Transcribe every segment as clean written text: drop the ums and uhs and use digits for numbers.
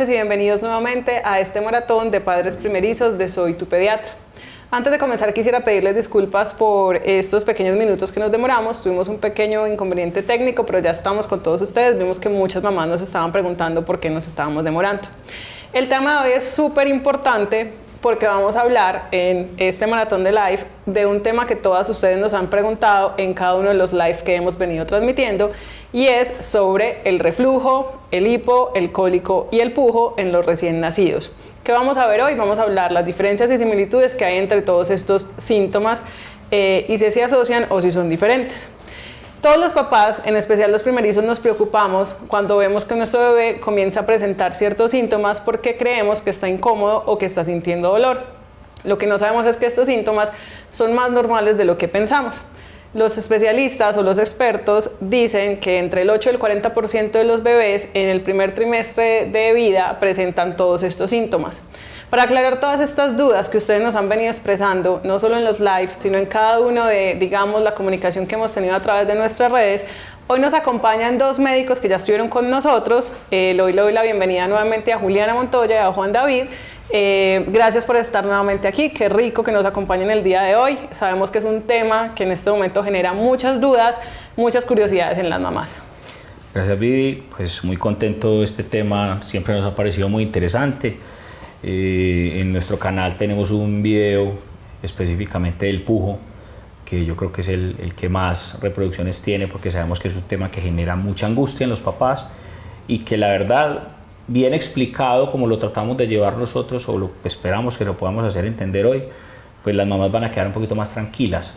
noches y bienvenidos nuevamente a este maratón de padres primerizos de Soy tu Pediatra. Antes de comenzar quisiera pedirles disculpas por estos pequeños minutos que nos demoramos. Tuvimos un pequeño inconveniente técnico, pero ya estamos con todos ustedes. Vimos que muchas mamás nos estaban preguntando por qué nos estábamos demorando. El tema de hoy es súper importante porque vamos a hablar en este maratón de live de un tema que todas ustedes nos han preguntado en cada uno de los live que hemos venido transmitiendo, y es sobre el reflujo, el hipo, el cólico y el pujo en los recién nacidos. ¿Qué vamos a ver hoy? Vamos a hablar las diferencias y similitudes que hay entre todos estos síntomas y si se asocian o si son diferentes. Todos los papás, en especial los primerizos, nos preocupamos cuando vemos que nuestro bebé comienza a presentar ciertos síntomas porque creemos que está incómodo o que está sintiendo dolor. Lo que no sabemos es que estos síntomas son más normales de lo que pensamos. Los especialistas o los expertos dicen que entre el 8 y el 40% de los bebés en el primer trimestre de vida presentan todos estos síntomas. Para aclarar todas estas dudas que ustedes nos han venido expresando, no solo en los lives, sino en cada uno de, digamos, la comunicación que hemos tenido a través de nuestras redes, hoy nos acompañan dos médicos que ya estuvieron con nosotros. Hoy le doy la bienvenida nuevamente a Juliana Montoya y a Juan David. Gracias por estar nuevamente aquí, qué rico que nos acompañen el día de hoy. Sabemos que es un tema que en este momento genera muchas dudas, muchas curiosidades en las mamás. Gracias, Vivi, pues muy contento de este tema, siempre nos ha parecido muy interesante. En nuestro canal tenemos un video específicamente del pujo, que yo creo que es el que más reproducciones tiene, porque sabemos que es un tema que genera mucha angustia en los papás y que la verdad, bien explicado como lo tratamos de llevar nosotros o lo esperamos que lo podamos hacer entender hoy, pues las mamás van a quedar un poquito más tranquilas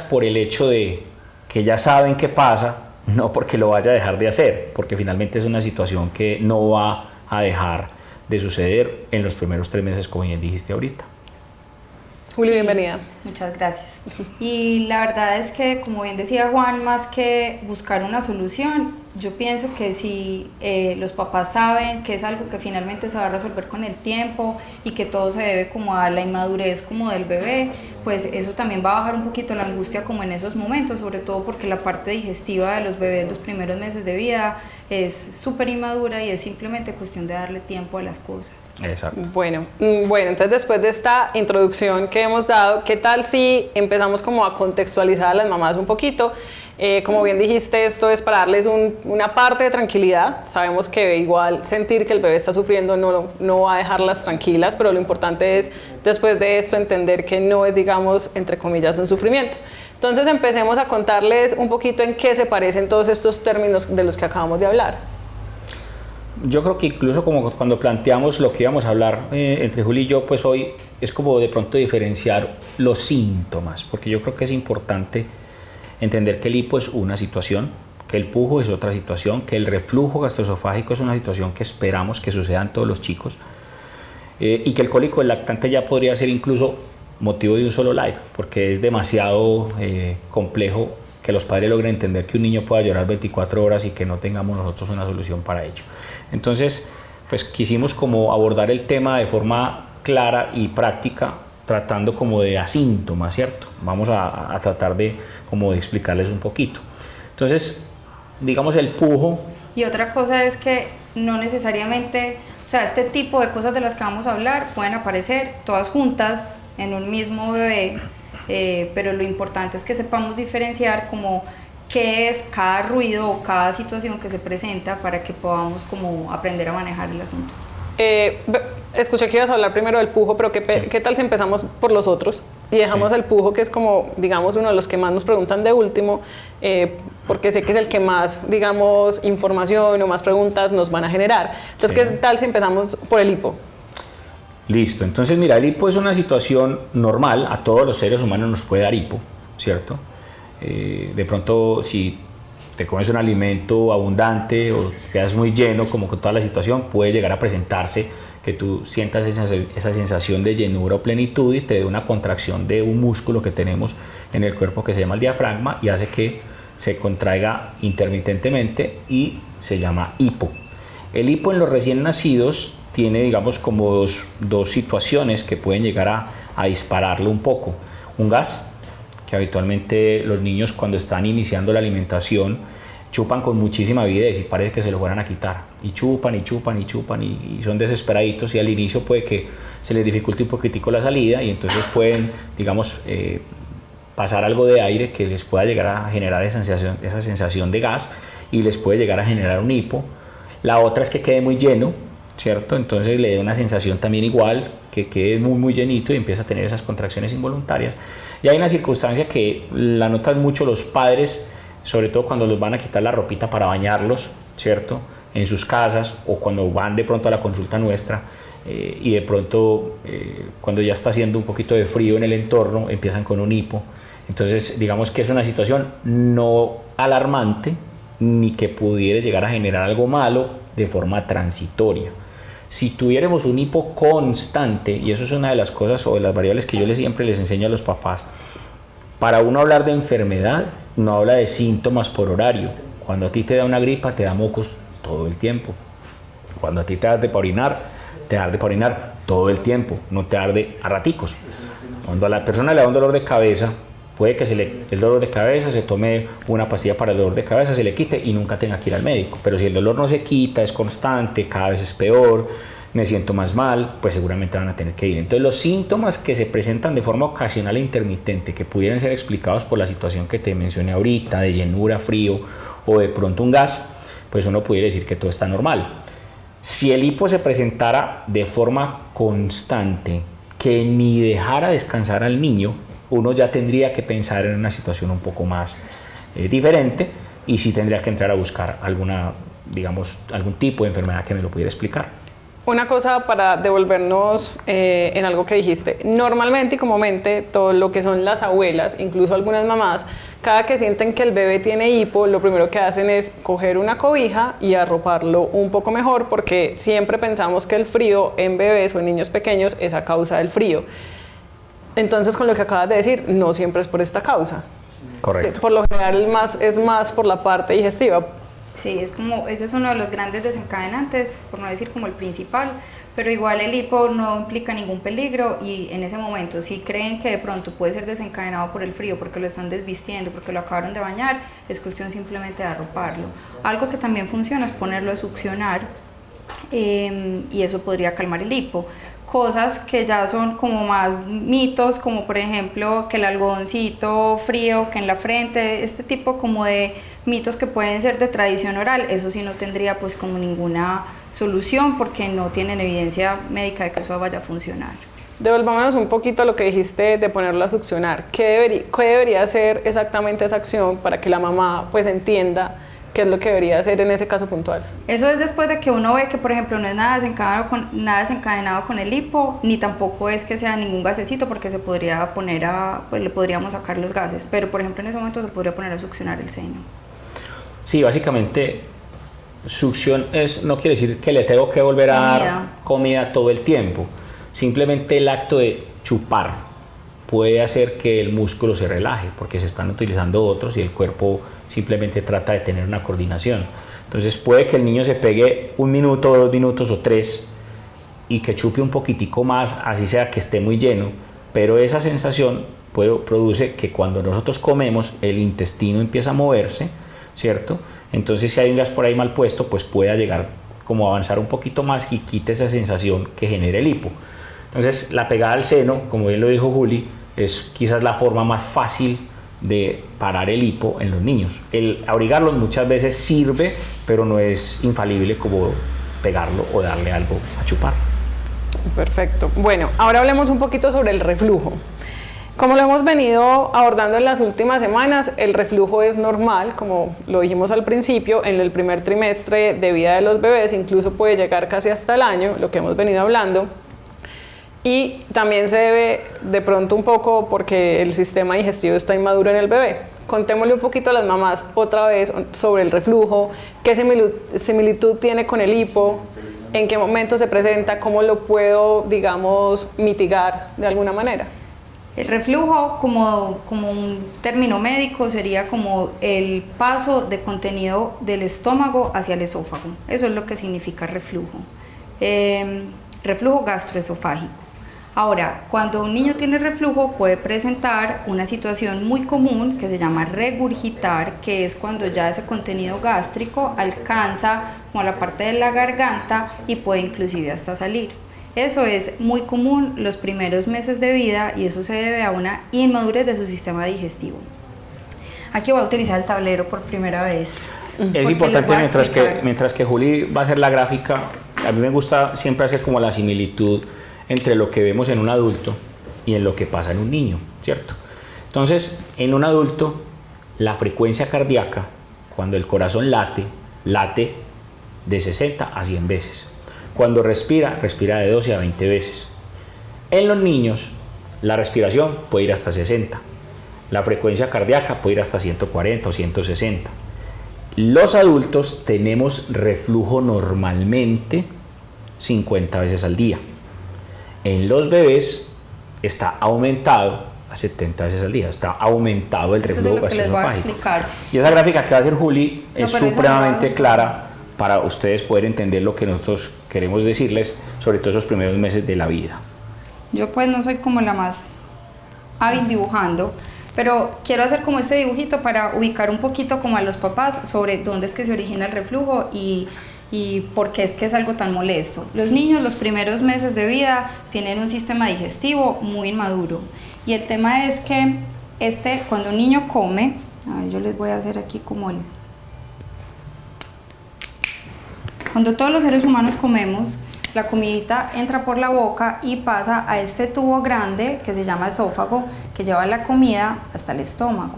por el hecho de que ya saben qué pasa, no porque lo vaya a dejar de hacer, porque finalmente es una situación que no va a dejar de suceder en los primeros 3 meses, como bien dijiste ahorita. Juli, bienvenida. Muchas gracias. Y la verdad es que, como bien decía Juan, más que buscar una solución, yo pienso que si los papás saben que es algo que finalmente se va a resolver con el tiempo y que todo se debe como a la inmadurez como del bebé, pues eso también va a bajar un poquito la angustia como en esos momentos, sobre todo porque la parte digestiva de los bebés los primeros meses de vida es súper inmadura y es simplemente cuestión de darle tiempo a las cosas. Exacto. Bueno, entonces después de esta introducción que hemos dado, ¿qué tal si empezamos como a contextualizar a las mamás un poquito? Como bien dijiste, esto es para darles una parte de tranquilidad. Sabemos que igual sentir que el bebé está sufriendo no va a dejarlas tranquilas, pero lo importante es después de esto entender que no es, digamos, entre comillas, un sufrimiento. Entonces empecemos a contarles un poquito en qué se parecen todos estos términos de los que acabamos de hablar. Yo creo que incluso como cuando planteamos lo que íbamos a hablar entre Juli y yo, pues hoy es como de pronto diferenciar los síntomas, porque yo creo que es importante entender que el hipo es una situación, que el pujo es otra situación, que el reflujo gastroesofágico es una situación que esperamos que suceda en todos los chicos, y que el cólico del lactante ya podría ser incluso motivo de un solo live, porque es demasiado complejo que los padres logren entender que un niño pueda llorar 24 horas y que no tengamos nosotros una solución para ello. Entonces, pues quisimos como abordar el tema de forma clara y práctica, tratando como de asíntomas, ¿cierto? Vamos a tratar de como de explicarles un poquito. Entonces, digamos el pujo. Y otra cosa es que no necesariamente, o sea, este tipo de cosas de las que vamos a hablar pueden aparecer todas juntas en un mismo bebé, pero lo importante es que sepamos diferenciar como qué es cada ruido o cada situación que se presenta para que podamos como aprender a manejar el asunto. Escuché que ibas a hablar primero del pujo, pero ¿qué tal si empezamos por los otros y dejamos el pujo, que es como, digamos, uno de los que más nos preguntan de último, porque sé que es el que más, digamos, información o más preguntas nos van a generar? Entonces, ¿qué tal si empezamos por el hipo? Listo, entonces mira, el hipo es una situación normal, a todos los seres humanos nos puede dar hipo, ¿cierto? De pronto, si te comes un alimento abundante o quedas muy lleno, como con toda la situación, puede llegar a presentarse que tú sientas esa sensación de llenura o plenitud y te dé una contracción de un músculo que tenemos en el cuerpo que se llama el diafragma y hace que se contraiga intermitentemente y se llama hipo. El hipo en los recién nacidos tiene, digamos, como dos situaciones que pueden llegar a dispararlo un poco. Un gas, que habitualmente los niños cuando están iniciando la alimentación chupan con muchísima avidez y parece que se lo fueran a quitar. Y chupan y chupan y chupan y son desesperaditos, y al inicio puede que se les dificulte un poquitico la salida y entonces pueden, digamos, pasar algo de aire que les pueda llegar a generar esa sensación de gas y les puede llegar a generar un hipo. La otra es que quede muy lleno, ¿cierto? Entonces le dé una sensación también igual, que quede muy llenito y empieza a tener esas contracciones involuntarias. Y hay una circunstancia que la notan mucho los padres, sobre todo cuando los van a quitar la ropita para bañarlos, ¿cierto? En sus casas, o cuando van de pronto a la consulta nuestra y de pronto cuando ya está haciendo un poquito de frío en el entorno empiezan con un hipo. Entonces digamos que es una situación no alarmante ni que pudiera llegar a generar algo malo de forma transitoria. Si tuviéramos un hipo constante, y eso es una de las cosas o de las variables que yo siempre les enseño a los papás, para uno hablar de enfermedad no habla de síntomas por horario. Cuando a ti te da una gripa te da mocos todo el tiempo. Cuando a ti te arde para orinar, te arde para orinar todo el tiempo, no te arde a raticos. Cuando a la persona le da un dolor de cabeza, puede que el dolor de cabeza se tome una pastilla para el dolor de cabeza, se le quite y nunca tenga que ir al médico. Pero si el dolor no se quita, es constante, cada vez es peor, me siento más mal, pues seguramente van a tener que ir. Entonces los síntomas que se presentan de forma ocasional e intermitente, que pudieran ser explicados por la situación que te mencioné ahorita, de llenura, frío o de pronto un gas, pues uno pudiera decir que todo está normal. Si el hipo se presentara de forma constante, que ni dejara descansar al niño, uno ya tendría que pensar en una situación un poco más diferente, y sí tendría que entrar a buscar algún tipo de enfermedad que me lo pudiera explicar. Una cosa para devolvernos en algo que dijiste. Normalmente y comúnmente todo lo que son las abuelas, incluso algunas mamás, cada que sienten que el bebé tiene hipo, lo primero que hacen es coger una cobija y arroparlo un poco mejor, porque siempre pensamos que el frío en bebés o en niños pequeños es a causa del frío. Entonces, con lo que acabas de decir, no siempre es por esta causa. Correcto. Sí, por lo general es más por la parte digestiva. Sí, ese es uno de los grandes desencadenantes, por no decir como el principal, pero igual el hipo no implica ningún peligro, y en ese momento si creen que de pronto puede ser desencadenado por el frío, porque lo están desvistiendo, porque lo acabaron de bañar, es cuestión simplemente de arroparlo. Algo que también funciona es ponerlo a succionar, y eso podría calmar el hipo. Cosas que ya son como más mitos, como por ejemplo que el algodoncito frío, que en la frente, este tipo como de mitos que pueden ser de tradición oral, eso sí no tendría pues como ninguna solución, porque no tienen evidencia médica de que eso vaya a funcionar. Devolvámonos un poquito a lo que dijiste de ponerlo a succionar. ¿Qué debería hacer exactamente esa acción para que la mamá pues entienda qué es lo que debería hacer en ese caso puntual? Eso es después de que uno ve que, por ejemplo, no es nada desencadenado con el hipo, ni tampoco es que sea ningún gasecito, porque se podría poner pues le podríamos sacar los gases, pero por ejemplo en ese momento se podría poner a succionar el seno. Sí, básicamente succión no quiere decir que le tengo que volver a dar comida todo el tiempo. Simplemente el acto de chupar puede hacer que el músculo se relaje, porque se están utilizando otros y el cuerpo simplemente trata de tener una coordinación. Entonces puede que el niño se pegue 1 minuto, 2 minutos o 3 y que chupe un poquitico más, así sea que esté muy lleno, pero esa sensación produce que cuando nosotros comemos el intestino empieza a moverse, ¿cierto? Entonces si hay un gas por ahí mal puesto, pues pueda llegar como a avanzar un poquito más y quite esa sensación que genera el hipo. Entonces la pegada al seno, como bien lo dijo Juli, es quizás la forma más fácil de parar el hipo en los niños. El abrigarlos muchas veces sirve, pero no es infalible como pegarlo o darle algo a chupar. Perfecto. Bueno, ahora hablemos un poquito sobre el reflujo. Como lo hemos venido abordando en las últimas semanas, el reflujo es normal, como lo dijimos al principio, en el primer trimestre de vida de los bebés, incluso puede llegar casi hasta el año, lo que hemos venido hablando. Y también se debe de pronto un poco porque el sistema digestivo está inmaduro en el bebé. Contémosle un poquito a las mamás otra vez sobre el reflujo, qué similitud tiene con el hipo, en qué momento se presenta, cómo lo puedo, digamos, mitigar de alguna manera. El reflujo, como un término médico, sería como el paso de contenido del estómago hacia el esófago. Eso es lo que significa reflujo. Reflujo gastroesofágico. Ahora, cuando un niño tiene reflujo puede presentar una situación muy común que se llama regurgitar, que es cuando ya ese contenido gástrico alcanza como la parte de la garganta y puede inclusive hasta salir. Eso es muy común los primeros meses de vida y eso se debe a una inmadurez de su sistema digestivo. Aquí voy a utilizar el tablero por primera vez. Es importante, mientras que Juli va a hacer la gráfica, a mí me gusta siempre hacer como la similitud entre lo que vemos en un adulto y en lo que pasa en un niño, ¿cierto? Entonces, en un adulto, la frecuencia cardíaca, cuando el corazón late de 60 a 100 veces. Cuando respira de 12 a 20 veces. En los niños, la respiración puede ir hasta 60. La frecuencia cardíaca puede ir hasta 140 o 160. Los adultos tenemos reflujo normalmente 50 veces al día. En los bebés está aumentado a 70 veces al día, está aumentado el reflujo gastroesofágico. Y esa gráfica que va a hacer Juli es supremamente clara para ustedes poder entender lo que nosotros queremos decirles sobre todos esos primeros meses de la vida. Yo pues no soy como la más hábil dibujando, pero quiero hacer como este dibujito para ubicar un poquito como a los papás sobre dónde es que se origina el reflujo y por qué es que es algo tan molesto. Los niños los primeros meses de vida tienen un sistema digestivo muy inmaduro y el tema es que cuando un niño come, a ver, yo les voy a hacer aquí como cuando todos los seres humanos comemos, la comidita entra por la boca y pasa a este tubo grande que se llama esófago, que lleva la comida hasta el estómago.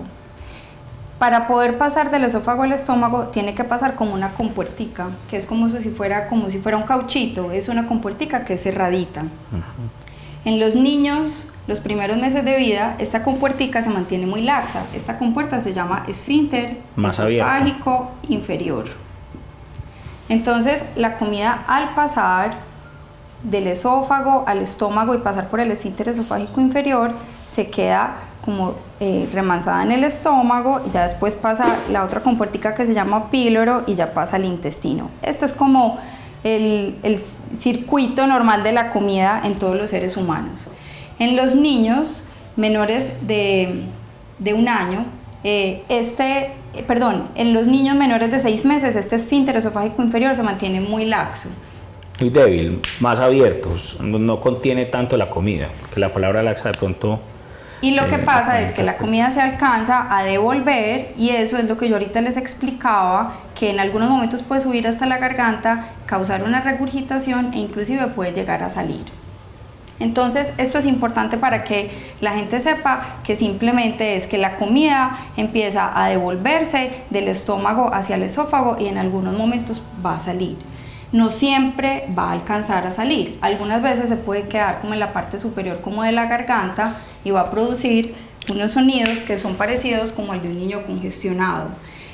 Para poder pasar del esófago al estómago tiene que pasar como una compuertica, que es como si fuera un cauchito, es una compuertica que es cerradita. En los niños, los primeros meses de vida, esta compuertica se mantiene muy laxa. Esta compuerta se llama esfínter esofágico inferior. Entonces, la comida al pasar del esófago al estómago y pasar por el esfínter esofágico inferior se queda como remansada en el estómago y ya después pasa la otra compuertica que se llama píloro y ya pasa al intestino. Este es como el circuito normal de la comida en todos los seres humanos. En los niños menores de un año, en los niños menores de 6 meses, este esfínter esofágico inferior se mantiene muy laxo. Muy débil, más abiertos, no contiene tanto la comida, porque la palabra laxa de pronto... Y lo que pasa es que la comida se alcanza a devolver y eso es lo que yo ahorita les explicaba, que en algunos momentos puede subir hasta la garganta, causar una regurgitación e inclusive puede llegar a salir. Entonces, esto es importante para que la gente sepa que simplemente es que la comida empieza a devolverse del estómago hacia el esófago y en algunos momentos va a salir. No siempre va a alcanzar a salir. Algunas veces se puede quedar como en la parte superior como de la garganta y va a producir unos sonidos que son parecidos como el de un niño congestionado.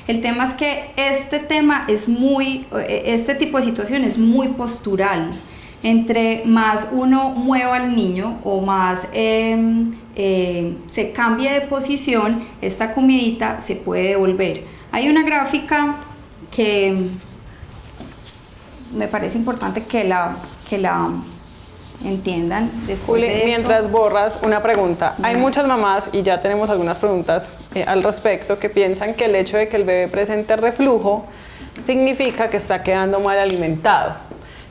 El tema es que este tipo de situación es muy postural. Entre más uno mueva al niño o más se cambie de posición, esta comidita se puede devolver. Hay una gráfica que me parece importante que la entiendan después Juli, de mientras eso. borras, una pregunta. Hay muchas mamás, y ya tenemos algunas preguntas al respecto, que piensan que el hecho de que el bebé presente reflujo significa que está quedando mal alimentado.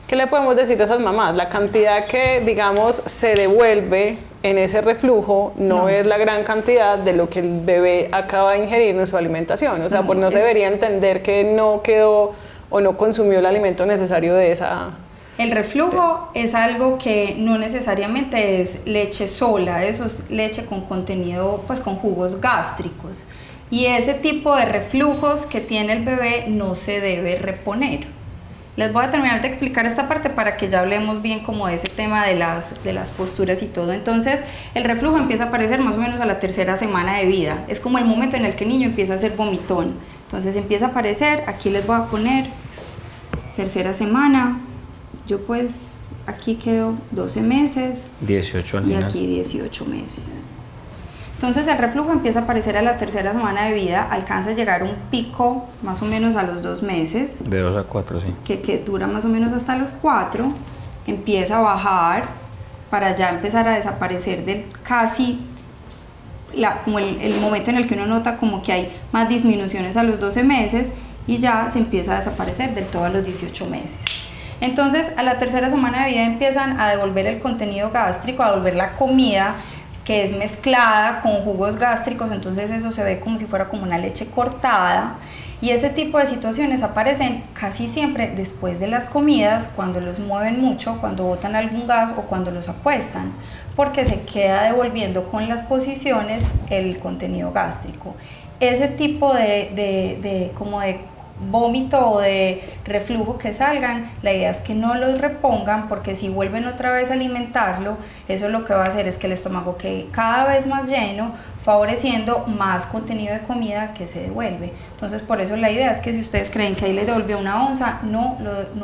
¿Qué le podemos decir a esas mamás? La cantidad que, digamos, se devuelve en ese reflujo no es la gran cantidad de lo que el bebé acaba de ingerir en su alimentación. O sea, no se debería entender que no quedó o no consumió el alimento necesario de esa... El reflujo es algo que no necesariamente es leche sola, eso es leche con contenido, pues con jugos gástricos. Y ese tipo de reflujos que tiene el bebé no se debe reponer. Les voy a terminar de explicar esta parte para que ya hablemos bien como de ese tema de las posturas y todo. Entonces, el reflujo empieza a aparecer más o menos a la 3ª semana de vida. Es como el momento en el que el niño empieza a ser vomitón. Entonces empieza a aparecer, aquí les voy a poner 3ª semana. Yo pues aquí quedo 12 meses 18 al y final. aquí 18 meses. Entonces el reflujo empieza a aparecer a la 3ª semana de vida, alcanza a llegar a un pico más o menos a los 2 meses. De 2 a 4, sí. Que dura más o menos hasta los 4, empieza a bajar para ya empezar a desaparecer del casi, como el momento en el que uno nota como que hay más disminuciones a los 12 meses y ya se empieza a desaparecer del todo a los 18 meses. Entonces, a la tercera semana de vida empiezan a devolver el contenido gástrico, a devolver la comida que es mezclada con jugos gástricos, entonces eso se ve como si fuera como una leche cortada, y ese tipo de situaciones aparecen casi siempre después de las comidas, cuando los mueven mucho, cuando botan algún gas o cuando los acuestan, porque se queda devolviendo con las posiciones el contenido gástrico. Ese tipo de vómito o de reflujo que salgan, la idea es que no los repongan, porque si vuelven otra vez a alimentarlo, eso lo que va a hacer es que el estómago quede cada vez más lleno, favoreciendo más contenido de comida que se devuelve. Entonces, por eso la idea es que si ustedes creen que ahí les devolvió una onza, no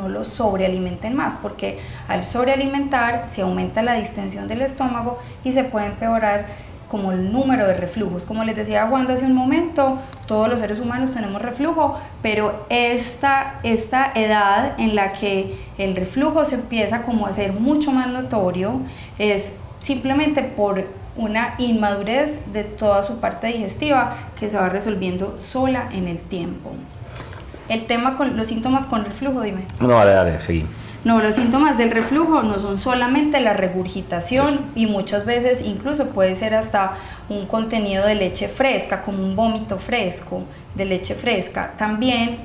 lo sobrealimenten más, porque al sobrealimentar se aumenta la distensión del estómago y se puede empeorar como el número de reflujos. Como les decía Juan hace un momento, todos los seres humanos tenemos reflujo, pero esta edad en la que el reflujo se empieza como a ser mucho más notorio es simplemente por una inmadurez de toda su parte digestiva que se va resolviendo sola en el tiempo. El tema con los síntomas con reflujo, dime. No, dale, seguí. No, los síntomas del reflujo no son solamente la regurgitación, y muchas veces incluso puede ser hasta un contenido de leche fresca, como un vómito fresco de leche fresca. También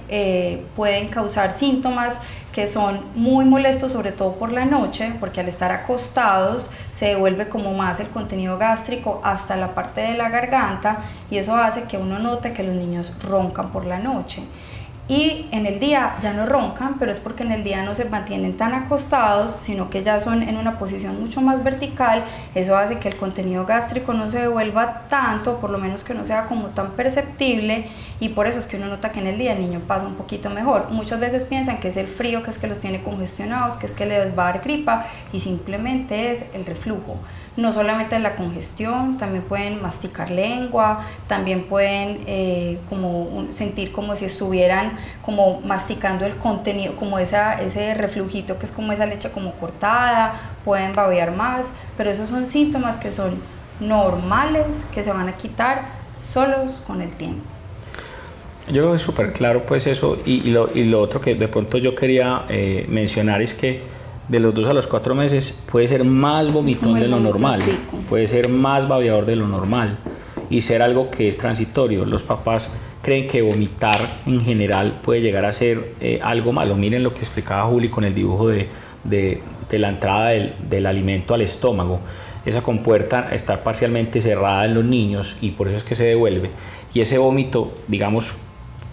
pueden causar síntomas que son muy molestos, sobre todo por la noche, porque al estar acostados se devuelve como más el contenido gástrico hasta la parte de la garganta, y eso hace que uno note que los niños roncan por la noche. Y en el día ya no roncan, pero es porque en el día no se mantienen tan acostados, sino que ya son en una posición mucho más vertical. Eso hace que el contenido gástrico no se devuelva tanto, por lo menos que no sea como tan perceptible, y por eso es que uno nota que en el día el niño pasa un poquito mejor. Muchas veces piensan que es el frío, que es que los tiene congestionados, que es que les va a dar gripa, y simplemente es el reflujo. No solamente es la congestión, también pueden masticar lengua, también pueden sentir como si estuvieran como masticando el contenido, como ese reflujito que es como esa leche como cortada, pueden babear más, pero esos son síntomas que son normales, que se van a quitar solos con el tiempo. Yo creo que es súper claro pues eso, y lo otro que de pronto yo quería mencionar es que de los 2 a los 4 meses puede ser más vomitón de lo normal, puede ser más babeador de lo normal y ser algo que es transitorio. Los papás creen que vomitar en general puede llegar a ser algo malo. Miren lo que explicaba Juli con el dibujo de la entrada del alimento al estómago. Esa compuerta está parcialmente cerrada en los niños y por eso es que se devuelve. Y ese vómito, digamos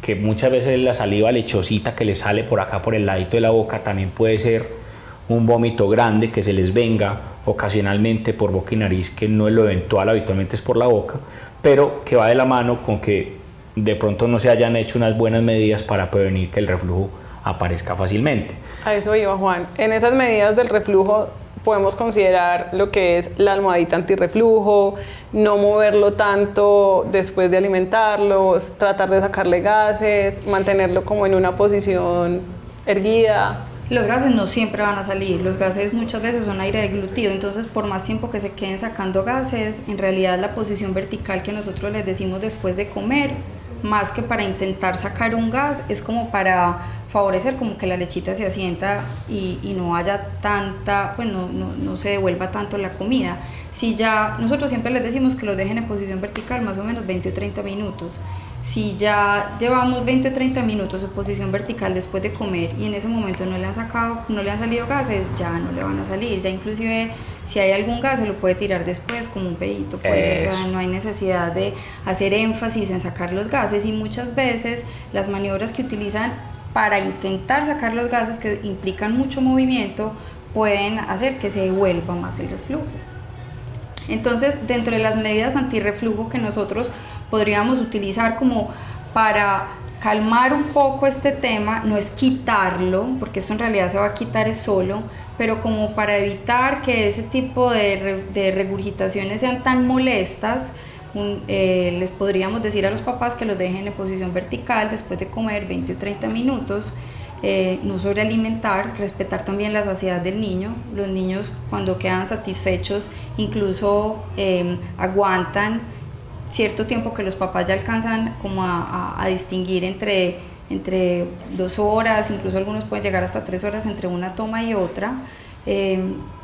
que muchas veces es la saliva lechosita que les sale por acá por el ladito de la boca, también puede ser un vómito grande que se les venga ocasionalmente por boca y nariz, que no es lo eventual, habitualmente es por la boca, pero que va de la mano con que de pronto no se hayan hecho unas buenas medidas para prevenir que el reflujo aparezca fácilmente. A eso iba Juan. En esas medidas del reflujo podemos considerar lo que es la almohadita antirreflujo, no moverlo tanto después de alimentarlo, tratar de sacarle gases, mantenerlo como en una posición erguida. Los gases no siempre van a salir, los gases muchas veces son aire deglutido, entonces por más tiempo que se queden sacando gases, en realidad la posición vertical que nosotros les decimos después de comer, más que para intentar sacar un gas, es como para favorecer como que la lechita se asienta y no haya tanta, pues no se devuelva tanto la comida. Si ya, nosotros siempre les decimos que los dejen en posición vertical más o menos 20 o 30 minutos. Si ya llevamos 20 o 30 minutos en posición vertical después de comer y en ese momento no le han salido gases, ya no le van a salir. Ya inclusive si hay algún gas se lo puede tirar después como un pedito, pues, o sea, no hay necesidad de hacer énfasis en sacar los gases, y muchas veces las maniobras que utilizan para intentar sacar los gases, que implican mucho movimiento, pueden hacer que se devuelva más el reflujo. Entonces, dentro de las medidas antirreflujo que nosotros podríamos utilizar como para calmar un poco este tema, no es quitarlo, porque eso en realidad se va a quitar es solo, pero como para evitar que ese tipo de regurgitaciones sean tan molestas, les podríamos decir a los papás que los dejen en posición vertical después de comer 20 o 30 minutos no sobrealimentar, respetar también la saciedad del niño. Los niños cuando quedan satisfechos incluso aguantan cierto tiempo que los papás ya alcanzan como a distinguir entre 2 horas, incluso algunos pueden llegar hasta 3 horas entre una toma y otra.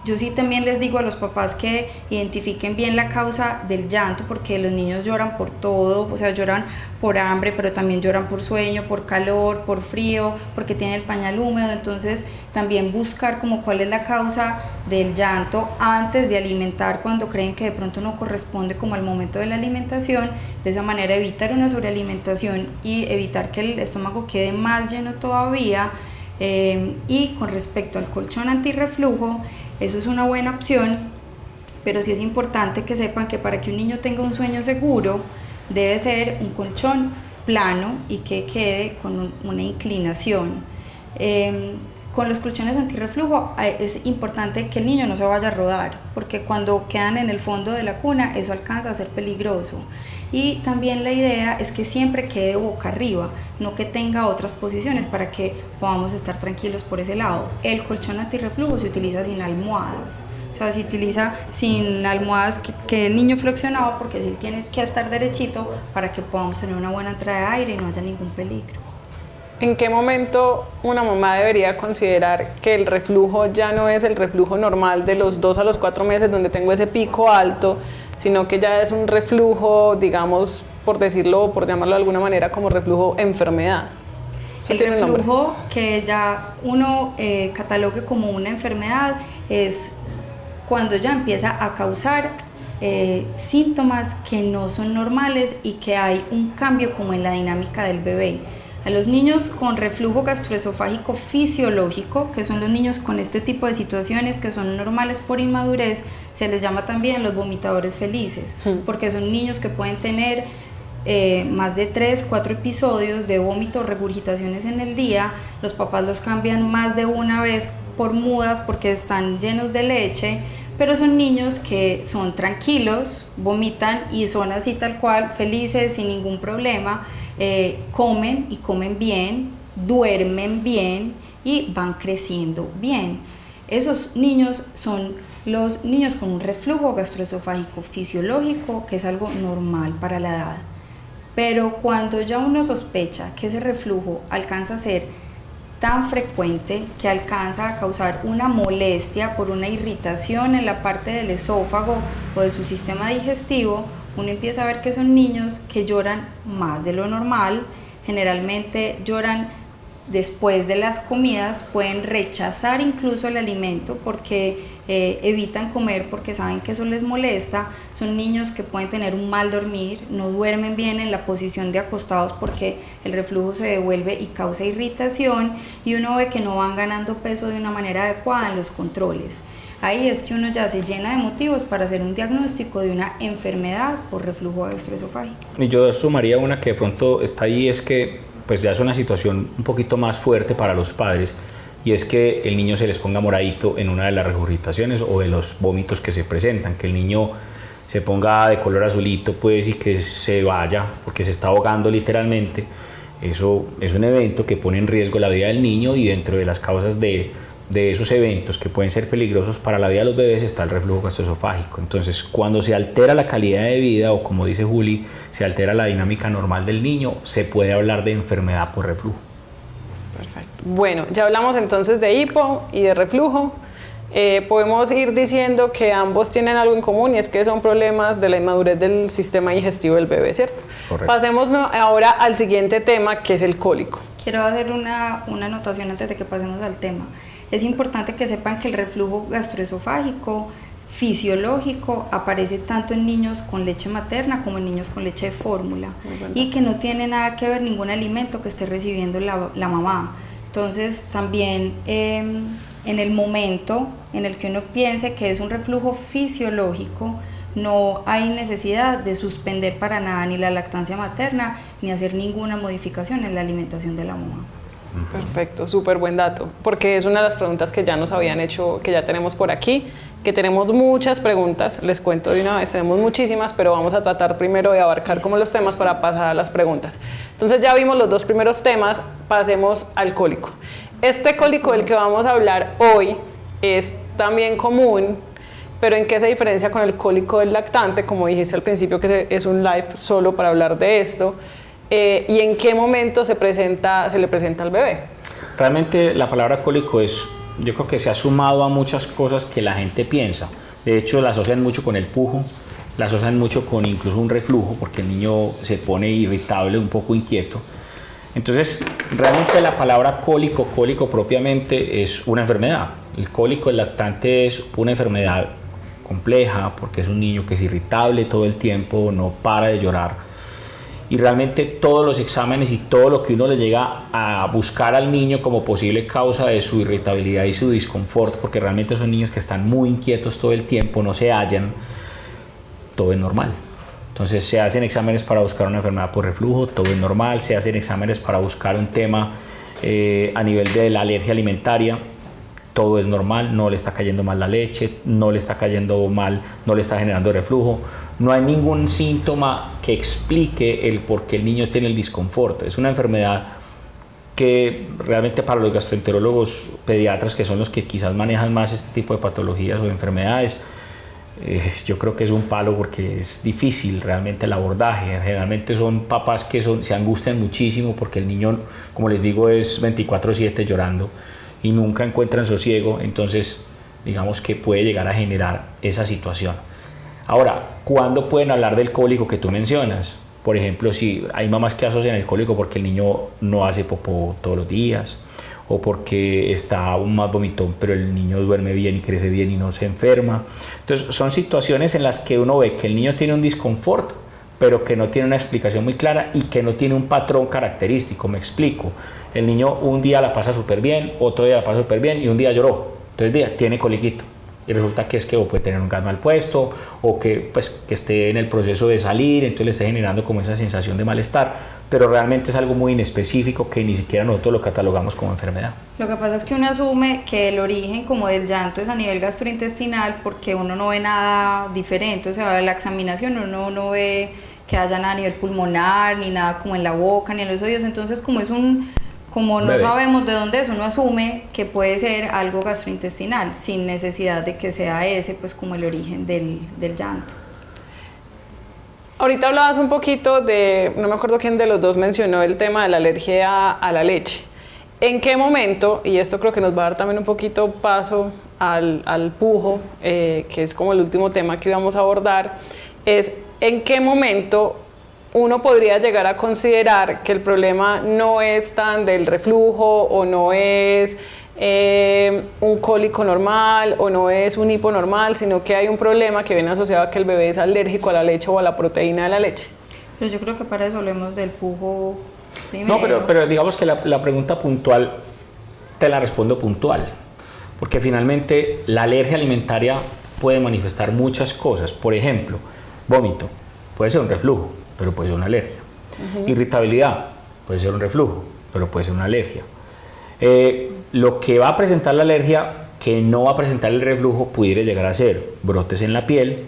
Yo sí también les digo a los papás que identifiquen bien la causa del llanto, porque los niños lloran por todo, o sea, lloran por hambre, pero también lloran por sueño, por calor, por frío, porque tienen el pañal húmedo. Entonces también buscar como cuál es la causa del llanto antes de alimentar, cuando creen que de pronto no corresponde como al momento de la alimentación. De esa manera evitar una sobrealimentación y evitar que el estómago quede más lleno todavía. Y con respecto al colchón antirreflujo, eso es una buena opción, pero sí es importante que sepan que para que un niño tenga un sueño seguro debe ser un colchón plano y que quede con una inclinación. Con los colchones antirreflujo es importante que el niño no se vaya a rodar, porque cuando quedan en el fondo de la cuna eso alcanza a ser peligroso. Y también la idea es que siempre quede boca arriba, no que tenga otras posiciones, para que podamos estar tranquilos por ese lado. El colchón antirreflujo se utiliza sin almohadas, o sea, se utiliza sin almohadas que el niño flexionado, porque él tiene que estar derechito para que podamos tener una buena entrada de aire y no haya ningún peligro. ¿En qué momento una mamá debería considerar que el reflujo ya no es el reflujo normal de los 2 a los 4 meses donde tengo ese pico alto, sino que ya es un reflujo, digamos, por decirlo, por llamarlo de alguna manera, como reflujo enfermedad? El reflujo que ya uno catalogue como una enfermedad es cuando ya empieza a causar síntomas que no son normales y que hay un cambio como en la dinámica del bebé. A los niños con reflujo gastroesofágico fisiológico, que son los niños con este tipo de situaciones que son normales por inmadurez, se les llama también los vomitadores felices, porque son niños que pueden tener más de 3, 4 episodios de vómito o regurgitaciones en el día. Los papás los cambian más de una vez por mudas porque están llenos de leche, pero son niños que son tranquilos, vomitan y son así tal cual, felices, sin ningún problema. Comen y comen bien, duermen bien y van creciendo bien. Esos niños son los niños con un reflujo gastroesofágico fisiológico, que es algo normal para la edad. Pero cuando ya uno sospecha que ese reflujo alcanza a ser tan frecuente que alcanza a causar una molestia por una irritación en la parte del esófago o de su sistema digestivo, uno empieza a ver que son niños que lloran más de lo normal, generalmente lloran después de las comidas, pueden rechazar incluso el alimento porque evitan comer porque saben que eso les molesta. Son niños que pueden tener un mal dormir, no duermen bien en la posición de acostados porque el reflujo se devuelve y causa irritación, y uno ve que no van ganando peso de una manera adecuada en los controles. Ahí es que uno ya se llena de motivos para hacer un diagnóstico de una enfermedad por reflujo gastroesofágico. Y yo sumaría una que de pronto está ahí, es que pues ya es una situación un poquito más fuerte para los padres, y es que el niño se les ponga moradito en una de las regurgitaciones o de los vómitos que se presentan, que el niño se ponga de color azulito, pues, y que se vaya porque se está ahogando literalmente. Eso es un evento que pone en riesgo la vida del niño, y dentro de las causas de esos eventos que pueden ser peligrosos para la vida de los bebés está el reflujo gastroesofágico. Entonces, cuando se altera la calidad de vida, o como dice Juli, se altera la dinámica normal del niño, se puede hablar de enfermedad por reflujo. Perfecto. Bueno, ya hablamos entonces de hipo y de reflujo. Podemos ir diciendo que ambos tienen algo en común, y es que son problemas de la inmadurez del sistema digestivo del bebé, ¿cierto? Correcto. Pasemos ahora al siguiente tema, que es el cólico. Quiero hacer una anotación antes de que pasemos al tema. Es importante que sepan que el reflujo gastroesofágico fisiológico aparece tanto en niños con leche materna como en niños con leche de fórmula, y que no tiene nada que ver ningún alimento que esté recibiendo la mamá. Entonces también en el momento en el que uno piense que es un reflujo fisiológico, no hay necesidad de suspender para nada ni la lactancia materna ni hacer ninguna modificación en la alimentación de la mamá. Perfecto, súper buen dato, porque es una de las preguntas que ya nos habían hecho, que ya tenemos por aquí, que tenemos muchas preguntas, les cuento de una vez, tenemos muchísimas, pero vamos a tratar primero de abarcar como los temas para pasar a las preguntas. Entonces ya vimos los dos primeros temas, pasemos al cólico. Este cólico del que vamos a hablar hoy es también común, pero ¿en qué se diferencia con el cólico del lactante? Como dijiste al principio que es un live solo para hablar de esto, y en qué momento se le presenta al bebé. Realmente la palabra cólico yo creo que se ha sumado a muchas cosas que la gente piensa. De hecho, la asocian mucho con el pujo, la asocian mucho con incluso un reflujo, porque el niño se pone irritable, un poco inquieto. Entonces, realmente la palabra cólico propiamente es una enfermedad. El cólico del lactante es una enfermedad compleja porque es un niño que es irritable todo el tiempo, no para de llorar. Y realmente todos los exámenes y todo lo que uno le llega a buscar al niño como posible causa de su irritabilidad y su disconfort, porque realmente son niños que están muy inquietos todo el tiempo, no se hallan, todo es normal. Entonces se hacen exámenes para buscar una enfermedad por reflujo, todo es normal, se hacen exámenes para buscar un tema a nivel de la alergia alimentaria, todo es normal, no le está cayendo mal la leche, no le está cayendo mal, no le está generando reflujo. No hay ningún síntoma que explique el por qué el niño tiene el disconfort. Es una enfermedad que realmente para los gastroenterólogos pediatras, que son los que quizás manejan más este tipo de patologías o enfermedades, yo creo que es un palo porque es difícil realmente el abordaje. Generalmente son papás que se angustian muchísimo porque el niño, como les digo, es 24/7 llorando y nunca encuentran sosiego, entonces digamos que puede llegar a generar esa situación. Ahora, ¿cuándo pueden hablar del cólico que tú mencionas? Por ejemplo, si hay mamás que asocian el cólico porque el niño no hace popó todos los días, o porque está aún más vomitón, pero el niño duerme bien y crece bien y no se enferma. Entonces, son situaciones en las que uno ve que el niño tiene un disconfort, pero que no tiene una explicación muy clara y que no tiene un patrón característico. Me explico. El niño un día la pasa súper bien, otro día la pasa súper bien y un día lloró. Entonces, tiene coliquito. Y resulta que es que o puede tener un gas mal puesto o que, pues, que esté en el proceso de salir, entonces le esté generando como esa sensación de malestar, pero realmente es algo muy inespecífico que ni siquiera nosotros lo catalogamos como enfermedad. Lo que pasa es que uno asume que el origen como del llanto es a nivel gastrointestinal porque uno no ve nada diferente, o sea, la examinación uno no ve que haya nada a nivel pulmonar, ni nada como en la boca, ni en los oídos, entonces como no sabemos de dónde es, uno asume que puede ser algo gastrointestinal, sin necesidad de que sea ese, pues como el origen del llanto. Ahorita hablabas un poquito no me acuerdo quién de los dos mencionó el tema de la alergia a la leche. ¿En qué momento, y esto creo que nos va a dar también un poquito paso al pujo, que es como el último tema que íbamos a abordar, es en qué momento uno podría llegar a considerar que el problema no es tan del reflujo o no es un cólico normal o no es un hipo normal, sino que hay un problema que viene asociado a que el bebé es alérgico a la leche o a la proteína de la leche? Pero yo creo que para eso hablemos del pujo primero. No, pero digamos que la pregunta puntual te la respondo puntual, porque finalmente la alergia alimentaria puede manifestar muchas cosas. Por ejemplo, vómito, puede ser un reflujo, pero puede ser una alergia. Irritabilidad, puede ser un reflujo, pero puede ser una alergia. Lo que va a presentar la alergia, que no va a presentar el reflujo, pudiera llegar a ser brotes en la piel,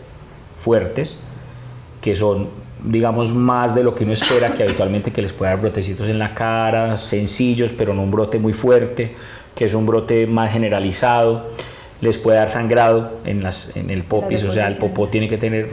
fuertes, que son, digamos, más de lo que uno espera, que habitualmente que les pueda dar brotecitos en la cara, sencillos, pero no un brote muy fuerte, que es un brote más generalizado. Les puede dar sangrado en el popis, o sea, el popó tiene que tener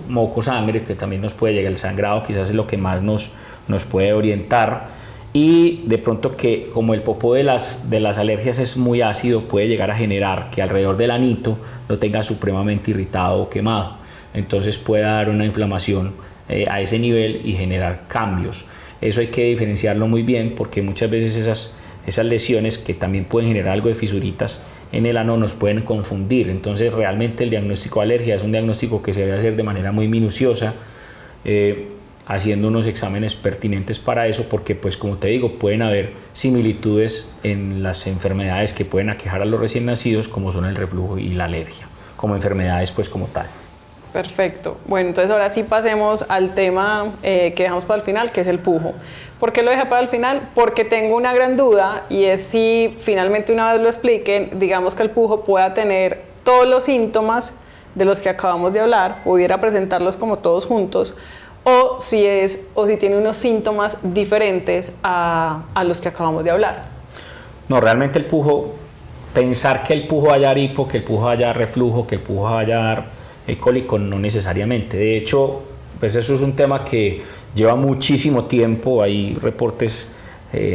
moco, sangre, que también nos puede llegar el sangrado, quizás es lo que más nos puede orientar. Y de pronto que como el popó de las alergias es muy ácido, puede llegar a generar que alrededor del anito lo tenga supremamente irritado o quemado. Entonces puede dar una inflamación a ese nivel y generar cambios. Eso hay que diferenciarlo muy bien porque muchas veces esas lesiones que también pueden generar algo de fisuritas en el ano nos pueden confundir. Entonces realmente el diagnóstico de alergia es un diagnóstico que se debe hacer de manera muy minuciosa, haciendo unos exámenes pertinentes para eso, porque pues como te digo, pueden haber similitudes en las enfermedades que pueden aquejar a los recién nacidos, como son el reflujo y la alergia, como enfermedades pues como tal. Perfecto. Bueno, entonces ahora sí pasemos al tema que dejamos para el final, que es el pujo. ¿Por qué lo dejé para el final? Porque tengo una gran duda y es si finalmente una vez lo expliquen, digamos que el pujo pueda tener todos los síntomas de los que acabamos de hablar, pudiera presentarlos como todos juntos, o si tiene unos síntomas diferentes a los que acabamos de hablar. No, realmente el pujo, pensar que el pujo vaya a dar hipo, que el pujo vaya a dar reflujo, que el pujo vaya a dar cólico, no necesariamente. De hecho, pues eso es un tema que lleva muchísimo tiempo, hay reportes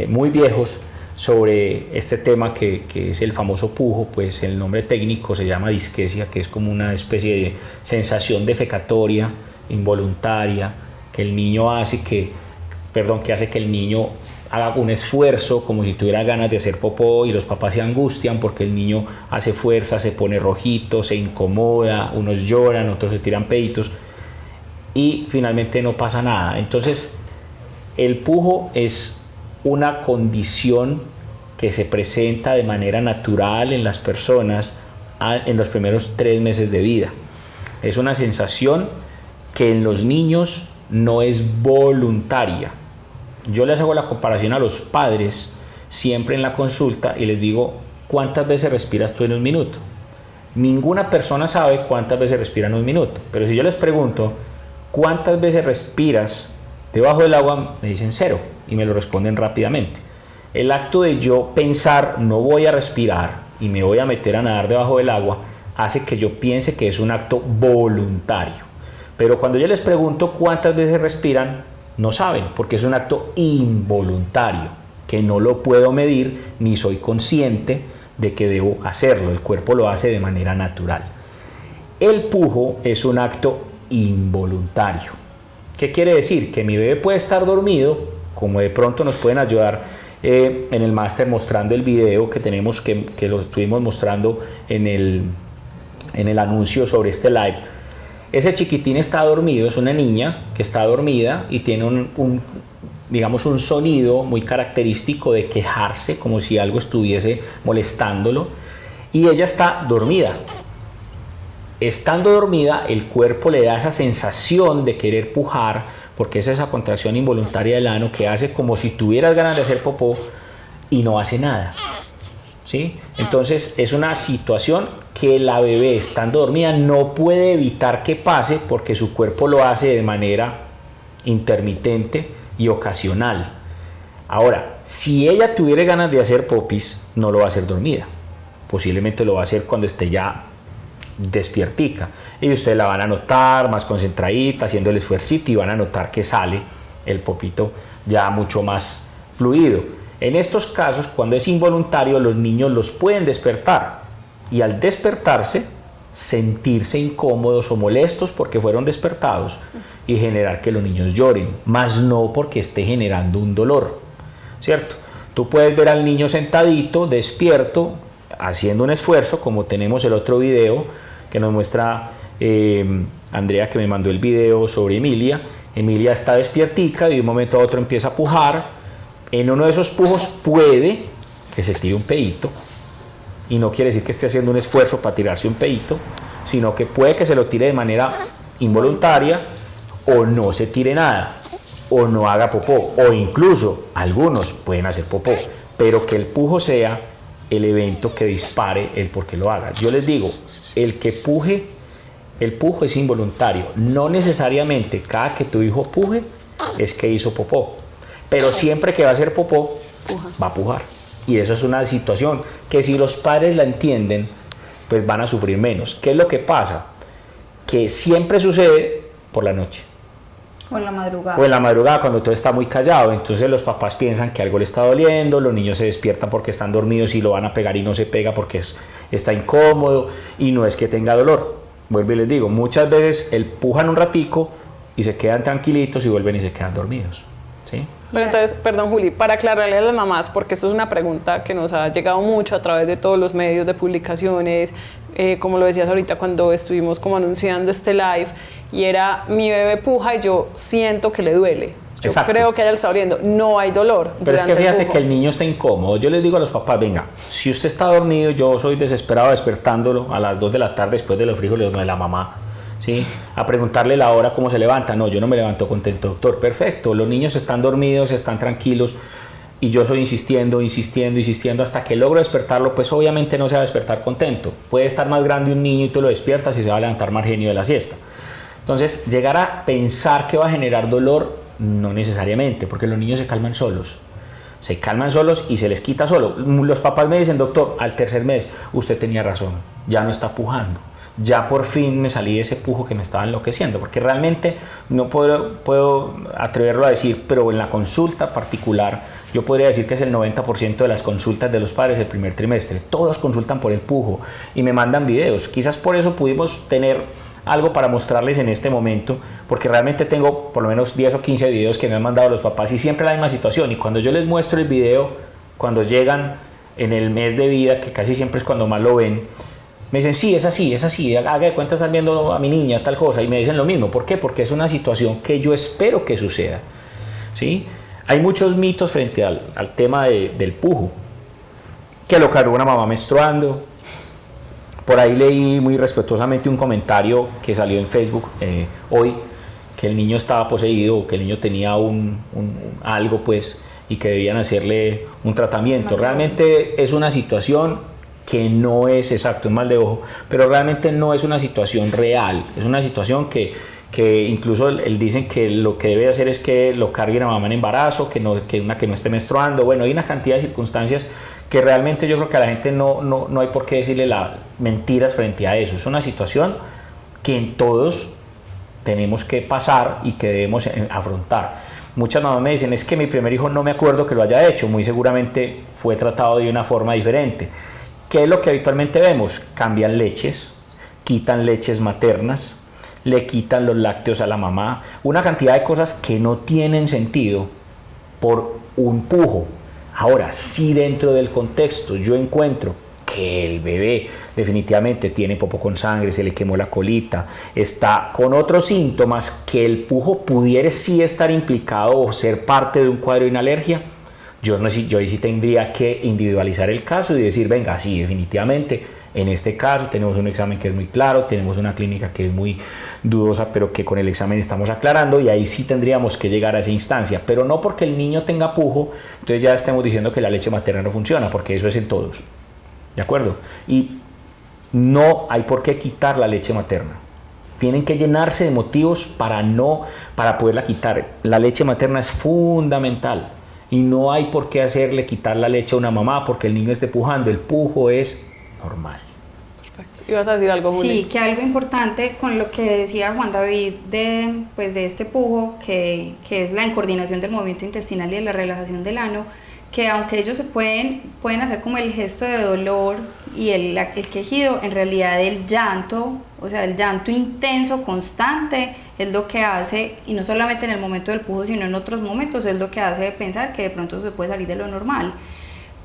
muy viejos sobre este tema que es el famoso pujo. Pues el nombre técnico se llama disquesia, que es como una especie de sensación defecatoria involuntaria que el niño hace que hace que el niño haga un esfuerzo como si tuviera ganas de hacer popó, y los papás se angustian porque el niño hace fuerza, se pone rojito, se incomoda, unos lloran, otros se tiran peditos y finalmente no pasa nada. Entonces el pujo es una condición que se presenta de manera natural en las personas en los primeros 3 meses de vida. Es una sensación que en los niños no es voluntaria. Yo les hago la comparación a los padres siempre en la consulta y les digo: ¿cuántas veces respiras tú en un minuto? Ninguna persona sabe cuántas veces respira en un minuto, pero si yo les pregunto ¿cuántas veces respiras debajo del agua?, me dicen 0 y me lo responden rápidamente. El acto de yo pensar no voy a respirar y me voy a meter a nadar debajo del agua hace que yo piense que es un acto voluntario. Pero cuando yo les pregunto cuántas veces respiran, no saben, porque es un acto involuntario, que no lo puedo medir ni soy consciente de que debo hacerlo. El cuerpo lo hace de manera natural. El pujo es un acto involuntario. ¿Qué quiere decir? Que mi bebé puede estar dormido, como de pronto nos pueden ayudar en el máster mostrando el video que tenemos, que lo estuvimos mostrando en el anuncio sobre este live. Ese chiquitín está dormido, es una niña que está dormida y tiene un sonido muy característico de quejarse, como si algo estuviese molestándolo, y ella está dormida. Estando dormida, el cuerpo le da esa sensación de querer pujar, porque es esa contracción involuntaria del ano que hace como si tuvieras ganas de hacer popó y no hace nada. ¿Sí? Entonces es una situación que la bebé, estando dormida, no puede evitar que pase, porque su cuerpo lo hace de manera intermitente y ocasional. Ahora, si ella tuviera ganas de hacer popis, no lo va a hacer dormida, posiblemente lo va a hacer cuando esté ya despiertica, y ustedes la van a notar más concentradita, haciendo el esfuercito, y van a notar que sale el popito ya mucho más fluido. En estos casos, cuando es involuntario, los niños los pueden despertar, y al despertarse sentirse incómodos o molestos porque fueron despertados y generar que los niños lloren, más no porque esté generando un dolor, ¿cierto? Tú puedes ver al niño sentadito, despierto, haciendo un esfuerzo, como tenemos el otro video que nos muestra Andrea, que me mandó el video sobre Emilia. Emilia está despiertica y de un momento a otro empieza a pujar. En uno de esos pujos puede que se tire un pedito, y no quiere decir que esté haciendo un esfuerzo para tirarse un pedito, sino que puede que se lo tire de manera involuntaria, o no se tire nada, o no haga popó, o incluso algunos pueden hacer popó, pero que el pujo sea el evento que dispare el por qué lo haga. Yo les digo, el pujo es involuntario, no necesariamente cada que tu hijo puje es que hizo popó, pero siempre que va a hacer popó, va a pujar. Y eso es una situación que, si los padres la entienden, pues van a sufrir menos. ¿Qué es lo que pasa? Que siempre sucede por la noche. O en la madrugada. O en la madrugada, cuando todo está muy callado. Entonces los papás piensan que algo le está doliendo, los niños se despiertan porque están dormidos y lo van a pegar y no se pega porque está incómodo, y no es que tenga dolor. Vuelvo y les digo, muchas veces pujan un ratico y se quedan tranquilitos y vuelven y se quedan dormidos. ¿Sí? Pero entonces, perdón Juli, para aclararle a las mamás, porque esto es una pregunta que nos ha llegado mucho a través de todos los medios de publicaciones, como lo decías ahorita cuando estuvimos como anunciando este live, y era: mi bebé puja y yo siento que le duele. Yo Exacto. creo que a ella le está doliendo. No hay dolor. Pero es que durante el fíjate pujo. que el niño está incómodo. Yo les digo a los papás: venga, si usted está dormido, yo soy desesperado despertándolo a las 2 de la tarde después de los frijoles de la mamá, ¿sí? A preguntarle la hora, cómo se levanta. No, yo no me levanto contento, doctor. Perfecto, los niños están dormidos, están tranquilos, y yo soy insistiendo hasta que logro despertarlo, pues obviamente no se va a despertar contento. Puede estar más grande un niño y tú lo despiertas y se va a levantar más genio de la siesta. Entonces, llegar a pensar que va a generar dolor, no necesariamente, porque los niños se calman solos. Se calman solos y se les quita solo. Los papás me dicen, doctor, al tercer mes, usted tenía razón, ya no está pujando. Ya por fin me salí de ese pujo que me estaba enloqueciendo, porque realmente no puedo atreverlo a decir, pero en la consulta particular, yo podría decir que es el 90% de las consultas de los padres el primer trimestre. Todos consultan por el pujo y me mandan videos. Quizás por eso pudimos tener algo para mostrarles en este momento, porque realmente tengo por lo menos 10 o 15 videos que me han mandado los papás y siempre la misma situación. Y cuando yo les muestro el video, cuando llegan en el mes de vida, que casi siempre es cuando más lo ven, me dicen, sí, es así, haga de cuenta están viendo a mi niña, tal cosa, y me dicen lo mismo. ¿Por qué? Porque es una situación que yo espero que suceda, ¿sí? Hay muchos mitos frente al tema del pujo, que lo cargó una mamá menstruando. Por ahí leí muy respetuosamente un comentario que salió en Facebook hoy, que el niño estaba poseído, que el niño tenía algo, pues, y que debían hacerle un tratamiento. Realmente es una situación que no es exacto, es mal de ojo, pero realmente no es una situación real, es una situación que incluso él dicen que lo que debe hacer es que lo cargue la mamá en embarazo, que no esté menstruando. Bueno, hay una cantidad de circunstancias que realmente yo creo que a la gente no hay por qué decirle mentiras frente a eso. Es una situación que en todos tenemos que pasar y que debemos afrontar. Muchas mamás me dicen, es que mi primer hijo no me acuerdo que lo haya hecho, muy seguramente fue tratado de una forma diferente. ¿Qué es lo que habitualmente vemos? Cambian leches, quitan leches maternas, le quitan los lácteos a la mamá, una cantidad de cosas que no tienen sentido por un pujo. Ahora, si dentro del contexto yo encuentro que el bebé definitivamente tiene popó con sangre, se le quemó la colita, está con otros síntomas que el pujo pudiera sí estar implicado o ser parte de un cuadro de una alergia, yo ahí sí tendría que individualizar el caso y decir, venga, sí, definitivamente, en este caso tenemos un examen que es muy claro, tenemos una clínica que es muy dudosa, pero que con el examen estamos aclarando, y ahí sí tendríamos que llegar a esa instancia, pero no porque el niño tenga pujo, entonces ya estemos diciendo que la leche materna no funciona, porque eso es en todos, ¿de acuerdo? Y no hay por qué quitar la leche materna. Tienen que llenarse de motivos para poderla quitar. La leche materna es fundamental. Y no hay por qué hacerle quitar la leche a una mamá porque el niño esté pujando. El pujo es normal. Perfecto. ¿Ibas a decir algo, Juli? Sí, que algo importante con lo que decía Juan David de este pujo, que es la incoordinación del movimiento intestinal y de la relajación del ano, que aunque ellos pueden hacer como el gesto de dolor y el quejido, en realidad el llanto, o sea, el llanto intenso, constante, es lo que hace, y no solamente en el momento del pujo, sino en otros momentos, es lo que hace pensar que de pronto se puede salir de lo normal.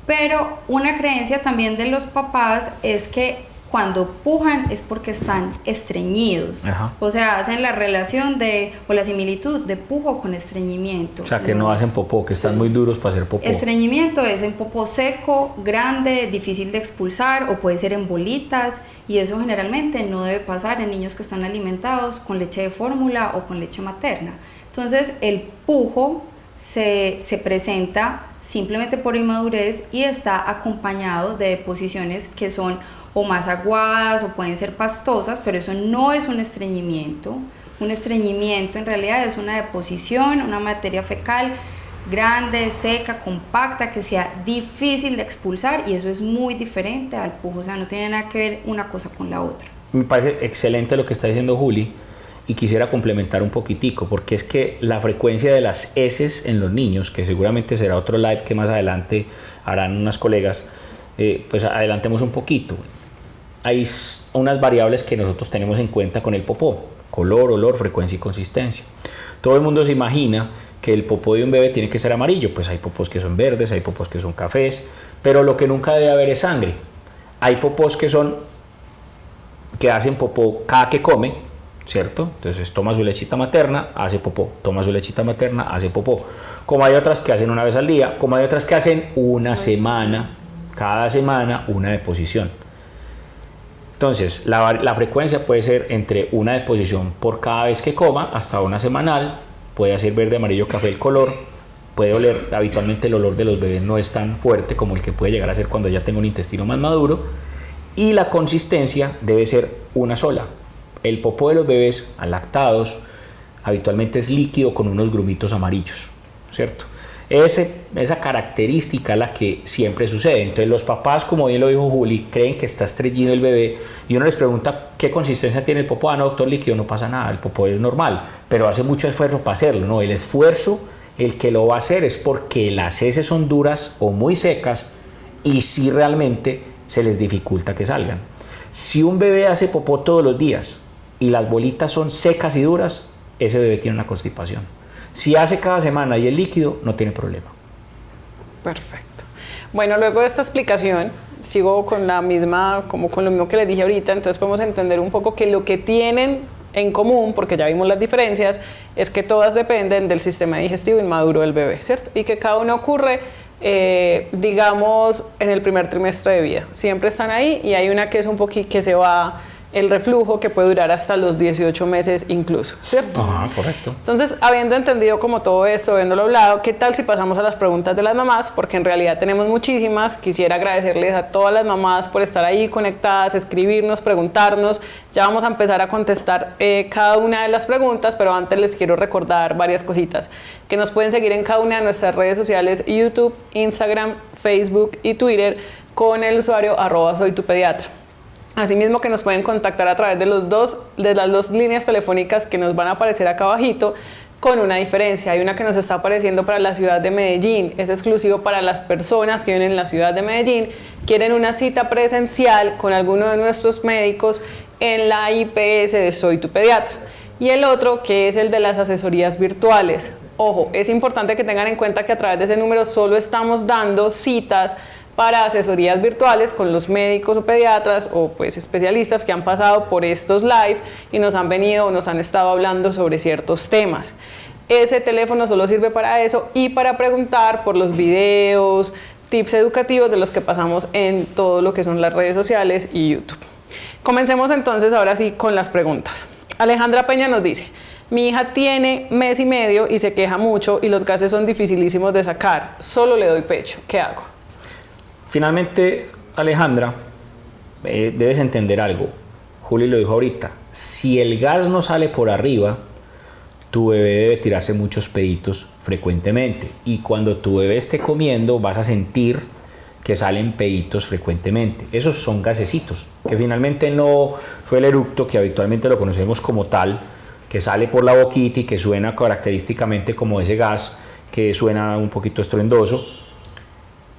Pero una creencia también de los papás es que cuando pujan es porque están estreñidos. Ajá. O sea, hacen la relación o la similitud de pujo con estreñimiento. O sea, que no hacen popó, que están muy duros para hacer popó. Estreñimiento es en popó seco, grande, difícil de expulsar, o puede ser en bolitas, y eso generalmente no debe pasar en niños que están alimentados con leche de fórmula o con leche materna. Entonces, el pujo se presenta simplemente por inmadurez y está acompañado de deposiciones que son o más aguadas o pueden ser pastosas, pero eso no es un estreñimiento. Un estreñimiento en realidad es una deposición, una materia fecal grande, seca, compacta, que sea difícil de expulsar, y eso es muy diferente al pujo, o sea, no tiene nada que ver una cosa con la otra. Me parece excelente lo que está diciendo Juli, y quisiera complementar un poquitico, porque es que la frecuencia de las heces en los niños, que seguramente será otro live que más adelante harán unas colegas, pues adelantemos un poquito. Hay unas variables que nosotros tenemos en cuenta con el popó: color, olor, frecuencia y consistencia. Todo el mundo se imagina que el popó de un bebé tiene que ser amarillo, pues hay popós que son verdes, hay popós que son cafés, pero lo que nunca debe haber es sangre. Hay popós que hacen popó cada que come, ¿cierto? Entonces toma su lechita materna, hace popó, toma su lechita materna, hace popó. Como hay otras que hacen una vez al día, como hay otras que hacen una semana, cada semana una deposición. Entonces, la frecuencia puede ser entre una deposición por cada vez que coma hasta una semanal, puede ser verde, amarillo, café el color, puede oler, habitualmente el olor de los bebés no es tan fuerte como el que puede llegar a ser cuando ya tengo un intestino más maduro, y la consistencia debe ser una sola. El popó de los bebés lactados habitualmente es líquido con unos grumitos amarillos, ¿cierto? Esa característica es la que siempre sucede. Entonces los papás, como bien lo dijo Juli, creen que está estreñido el bebé y uno les pregunta qué consistencia tiene el popó. No, doctor, líquido, no pasa nada, el popó es normal, pero hace mucho esfuerzo para hacerlo. No, el esfuerzo, el que lo va a hacer es porque las heces son duras o muy secas y sí realmente se les dificulta que salgan. Si un bebé hace popó todos los días y las bolitas son secas y duras, ese bebé tiene una constipación. Si hace cada semana y el líquido, no tiene problema. Perfecto. Bueno, luego de esta explicación, sigo con la misma, como con lo mismo que les dije ahorita, entonces podemos entender un poco que lo que tienen en común, porque ya vimos las diferencias, es que todas dependen del sistema digestivo inmaduro del bebé, ¿cierto? Y que cada uno ocurre, digamos, en el primer trimestre de vida. Siempre están ahí y hay una que es un poquito que se va el reflujo, que puede durar hasta los 18 meses incluso, ¿cierto? Ajá, correcto. Entonces, habiendo entendido como todo esto, habiéndolo hablado, ¿qué tal si pasamos a las preguntas de las mamás? Porque en realidad tenemos muchísimas. Quisiera agradecerles a todas las mamás por estar ahí conectadas, escribirnos, preguntarnos. Ya vamos a empezar a contestar cada una de las preguntas, pero antes les quiero recordar varias cositas. Que nos pueden seguir en cada una de nuestras redes sociales: YouTube, Instagram, Facebook y Twitter, con el usuario @soytupediatra. Asimismo, que nos pueden contactar a través de las dos líneas telefónicas que nos van a aparecer acá abajito, con una diferencia. Hay una que nos está apareciendo para la ciudad de Medellín, es exclusivo para las personas que viven en la ciudad de Medellín, quieren una cita presencial con alguno de nuestros médicos en la IPS de Soy Tu Pediatra. Y el otro, que es el de las asesorías virtuales. Ojo, es importante que tengan en cuenta que a través de ese número solo estamos dando citas para asesorías virtuales con los médicos o pediatras o pues especialistas que han pasado por estos live y nos han venido o nos han estado hablando sobre ciertos temas. Ese teléfono solo sirve para eso y para preguntar por los videos, tips educativos de los que pasamos en todo lo que son las redes sociales y YouTube. Comencemos entonces ahora sí con las preguntas. Alejandra Peña nos dice: mi hija tiene mes y medio y se queja mucho y los gases son dificilísimos de sacar, solo le doy pecho, ¿qué hago? Finalmente, Alejandra, debes entender algo. Juli lo dijo ahorita. Si el gas no sale por arriba, tu bebé debe tirarse muchos peditos frecuentemente. Y cuando tu bebé esté comiendo, vas a sentir que salen peditos frecuentemente. Esos son gasecitos, que finalmente no fue el eructo, que habitualmente lo conocemos como tal, que sale por la boquita y que suena característicamente como ese gas que suena un poquito estruendoso.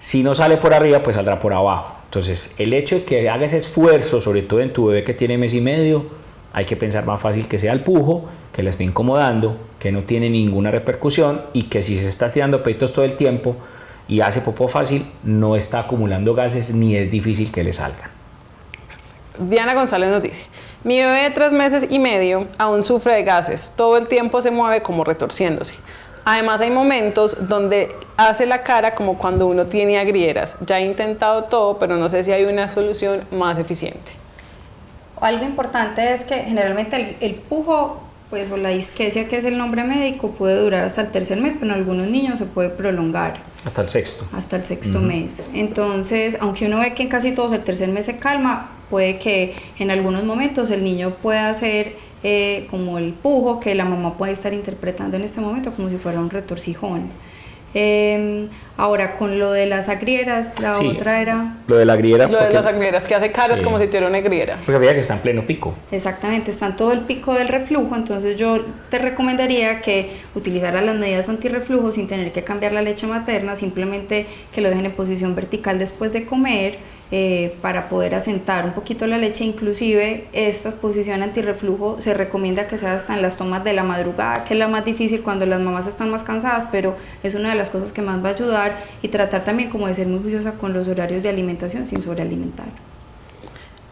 Si no sale por arriba, pues saldrá por abajo. Entonces, el hecho de que hagas esfuerzo, sobre todo en tu bebé que tiene mes y medio, hay que pensar más fácil que sea el pujo, que le esté incomodando, que no tiene ninguna repercusión y que si se está tirando peitos todo el tiempo y hace popó fácil, no está acumulando gases ni es difícil que le salgan. Diana González nos dice: mi bebé de 3 meses y medio aún sufre de gases, todo el tiempo se mueve como retorciéndose. Además hay momentos donde hace la cara como cuando uno tiene agrieras. Ya he intentado todo, pero no sé si hay una solución más eficiente. Algo importante es que generalmente el pujo, pues, o la disquesia, que es el nombre médico, puede durar hasta el 3er mes, pero en algunos niños se puede prolongar. Hasta el sexto. Hasta el 6º mes. Entonces, aunque uno ve que en casi todos el 3er mes se calma, puede que en algunos momentos el niño pueda hacer como el pujo que la mamá puede estar interpretando en este momento como si fuera un retorcijón. Ahora, con lo de las agrieras, la otra era... Lo de la griera. Lo de las agrieras, que hace caras como si tuviera una griera. Porque veía que está en pleno pico. Exactamente, está en todo el pico del reflujo, entonces yo te recomendaría que utilizaras las medidas antirreflujo sin tener que cambiar la leche materna, simplemente que lo dejen en posición vertical después de comer, para poder asentar un poquito la leche. Inclusive esta posición antirreflujo se recomienda que sea hasta en las tomas de la madrugada, que es la más difícil cuando las mamás están más cansadas, pero es una de las cosas que más va a ayudar, y tratar también como de ser muy juiciosa con los horarios de alimentación sin sobrealimentar.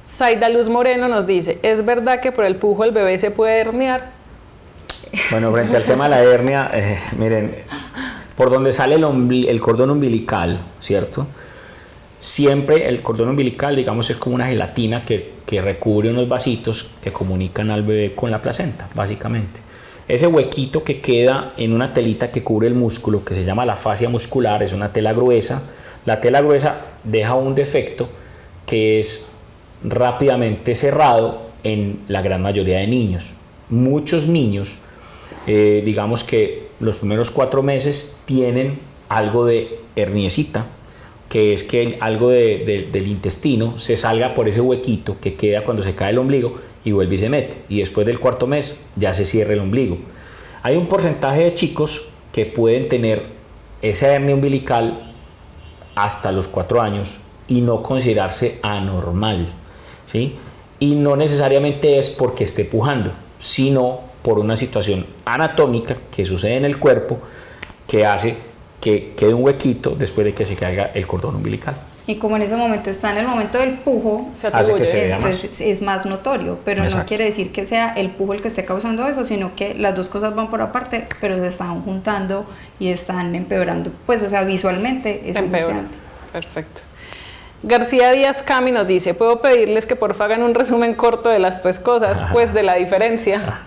Zaida Luz Moreno nos dice: ¿es verdad que por el pujo el bebé se puede herniar? Bueno, frente al tema de la hernia, miren, por donde sale el cordón umbilical, ¿cierto? Siempre el cordón umbilical, digamos, es como una gelatina que recubre unos vasitos que comunican al bebé con la placenta, básicamente. ese huequito que queda en una telita que cubre el músculo, que se llama la fascia muscular, es una tela gruesa. La tela gruesa deja un defecto que es rápidamente cerrado en la gran mayoría de niños. Muchos niños, digamos que los primeros 4 meses tienen algo de herniecita, que es que algo del intestino se salga por ese huequito que queda cuando se cae el ombligo y vuelve y se mete, y después del 4.º mes ya se cierra el ombligo. Hay un porcentaje de chicos que pueden tener esa hernia umbilical hasta los 4 años y no considerarse anormal, ¿sí? Y no necesariamente es porque esté pujando, sino por una situación anatómica que sucede en el cuerpo que hace que quede un huequito después de que se caiga el cordón umbilical. Y como en ese momento está en el momento del pujo, Se hace que atribuye. se vea entonces más. es más notorio, pero Exacto. no quiere decir que sea el pujo el que esté causando eso, sino que las dos cosas van por aparte, pero se están juntando y están empeorando. Pues, o sea, visualmente es Empeora. angustiante. Perfecto. García Díaz Cami nos dice, ¿puedo pedirles que por favor hagan un resumen corto de las 3 cosas? Pues de la diferencia.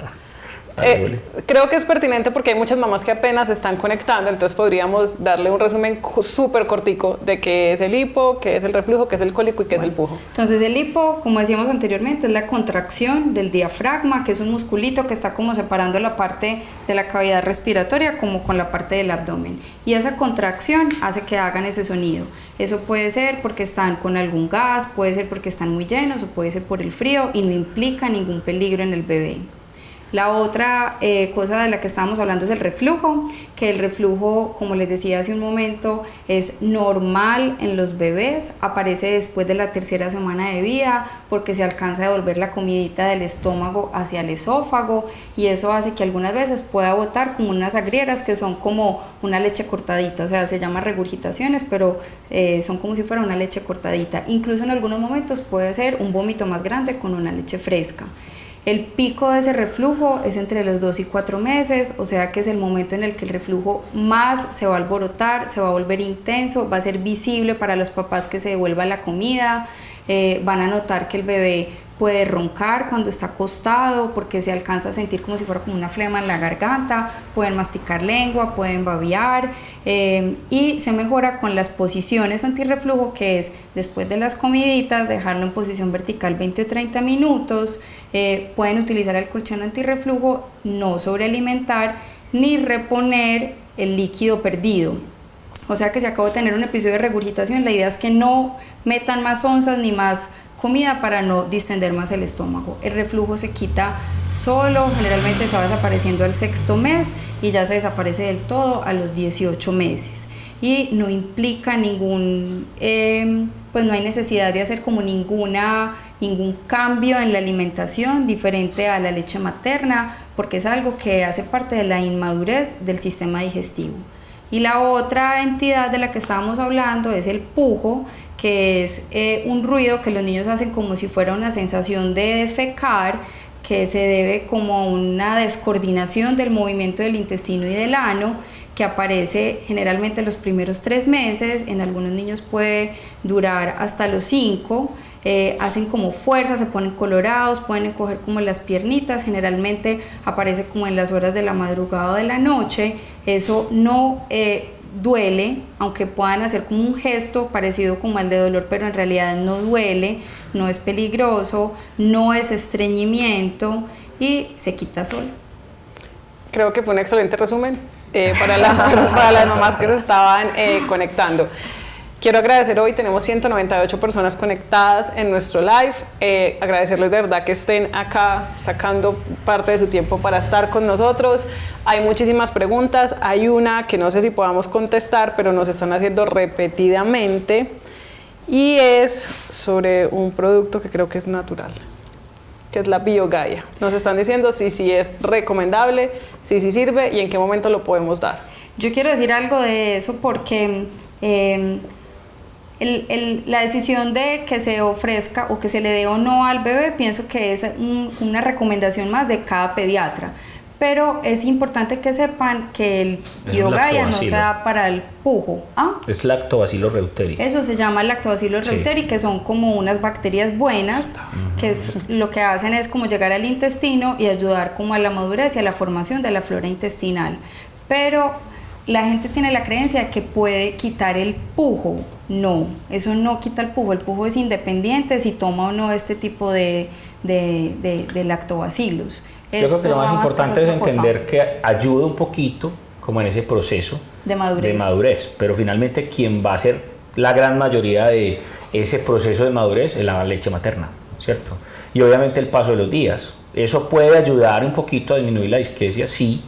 Creo que es pertinente porque hay muchas mamás que apenas se están conectando, entonces podríamos darle un resumen súper cortico de qué es el hipo, qué es el reflujo, qué es el cólico y qué es el pujo. Entonces el hipo, como decíamos anteriormente, es la contracción del diafragma, que es un musculito que está como separando la parte de la cavidad respiratoria como con la parte del abdomen. Y esa contracción hace que hagan ese sonido. Eso puede ser porque están con algún gas, puede ser porque están muy llenos o puede ser por el frío y no implica ningún peligro en el bebé. La otra cosa de la que estábamos hablando es el reflujo, que el reflujo, como les decía hace un momento, es normal en los bebés, aparece después de la 3ª semana de vida porque se alcanza a devolver la comidita del estómago hacia el esófago y eso hace que algunas veces pueda botar como unas agrieras que son como una leche cortadita, o sea, se llama regurgitaciones, pero son como si fuera una leche cortadita. Incluso en algunos momentos puede ser un vómito más grande con una leche fresca. El pico de ese reflujo es entre los 2 y 4 meses, o sea que es el momento en el que el reflujo más se va a alborotar, se va a volver intenso, va a ser visible para los papás que se devuelva la comida, van a notar que el bebé puede roncar cuando está acostado porque se alcanza a sentir como si fuera como una flema en la garganta, pueden masticar lengua, pueden babear y se mejora con las posiciones antirreflujo, que es después de las comiditas dejarlo en posición vertical 20 o 30 minutos, pueden utilizar el colchón antirreflujo, no sobrealimentar ni reponer el líquido perdido. O sea que si acabo de tener un episodio de regurgitación, la idea es que no metan más onzas ni más comida para no distender más el estómago. El reflujo se quita solo, generalmente se va desapareciendo al 6.º mes y ya se desaparece del todo a los 18 meses. Y no implica ningún, pues no hay necesidad de hacer como ningún cambio en la alimentación diferente a la leche materna, porque es algo que hace parte de la inmadurez del sistema digestivo. Y la otra entidad de la que estábamos hablando es el pujo, que es un ruido que los niños hacen como si fuera una sensación de defecar, que se debe como a una descoordinación del movimiento del intestino y del ano, que aparece generalmente en los primeros 3 meses, en algunos niños puede durar hasta los 5, hacen como fuerza, se ponen colorados, pueden encoger como las piernitas, generalmente aparece como en las horas de la madrugada o de la noche, eso no duele, aunque puedan hacer como un gesto parecido como al de dolor, pero en realidad no duele, no es peligroso, no es estreñimiento y se quita solo. Creo que fue un excelente resumen para las mamás que se estaban conectando. Quiero agradecer hoy, tenemos 198 personas conectadas en nuestro live, agradecerles de verdad que estén acá sacando parte de su tiempo para estar con nosotros. Hay muchísimas preguntas, hay una que no sé si podamos contestar, pero nos están haciendo repetidamente y es sobre un producto que creo que es natural, que es la BioGaia. Nos están diciendo si es recomendable, si sirve y en qué momento lo podemos dar. Yo quiero decir algo de eso porque la decisión de que se ofrezca o que se le dé o no al bebé, pienso que es una recomendación más de cada pediatra. Pero es importante que sepan que el Es un Biogaya no se lactobacilo. da para el pujo. ¿Ah? Es Lactobacillus reuteri. Eso se llama Lactobacillus Sí. reuteri, que son como unas bacterias buenas, que lo que hacen es como llegar al intestino y ayudar como a la madurez y a la formación de la flora intestinal. Pero la gente tiene la creencia de que puede quitar el pujo. No, eso no quita el pujo es independiente si toma o no este tipo de lactobacillus. Yo creo que lo Esto más va más importante por es otra cosa. entender que ayuda un poquito como en ese proceso De madurez. pero finalmente quien va a hacer la gran mayoría de ese proceso de madurez es la leche materna, ¿cierto? Y obviamente el paso de los días. Eso puede ayudar un poquito a disminuir la disquesia, sí,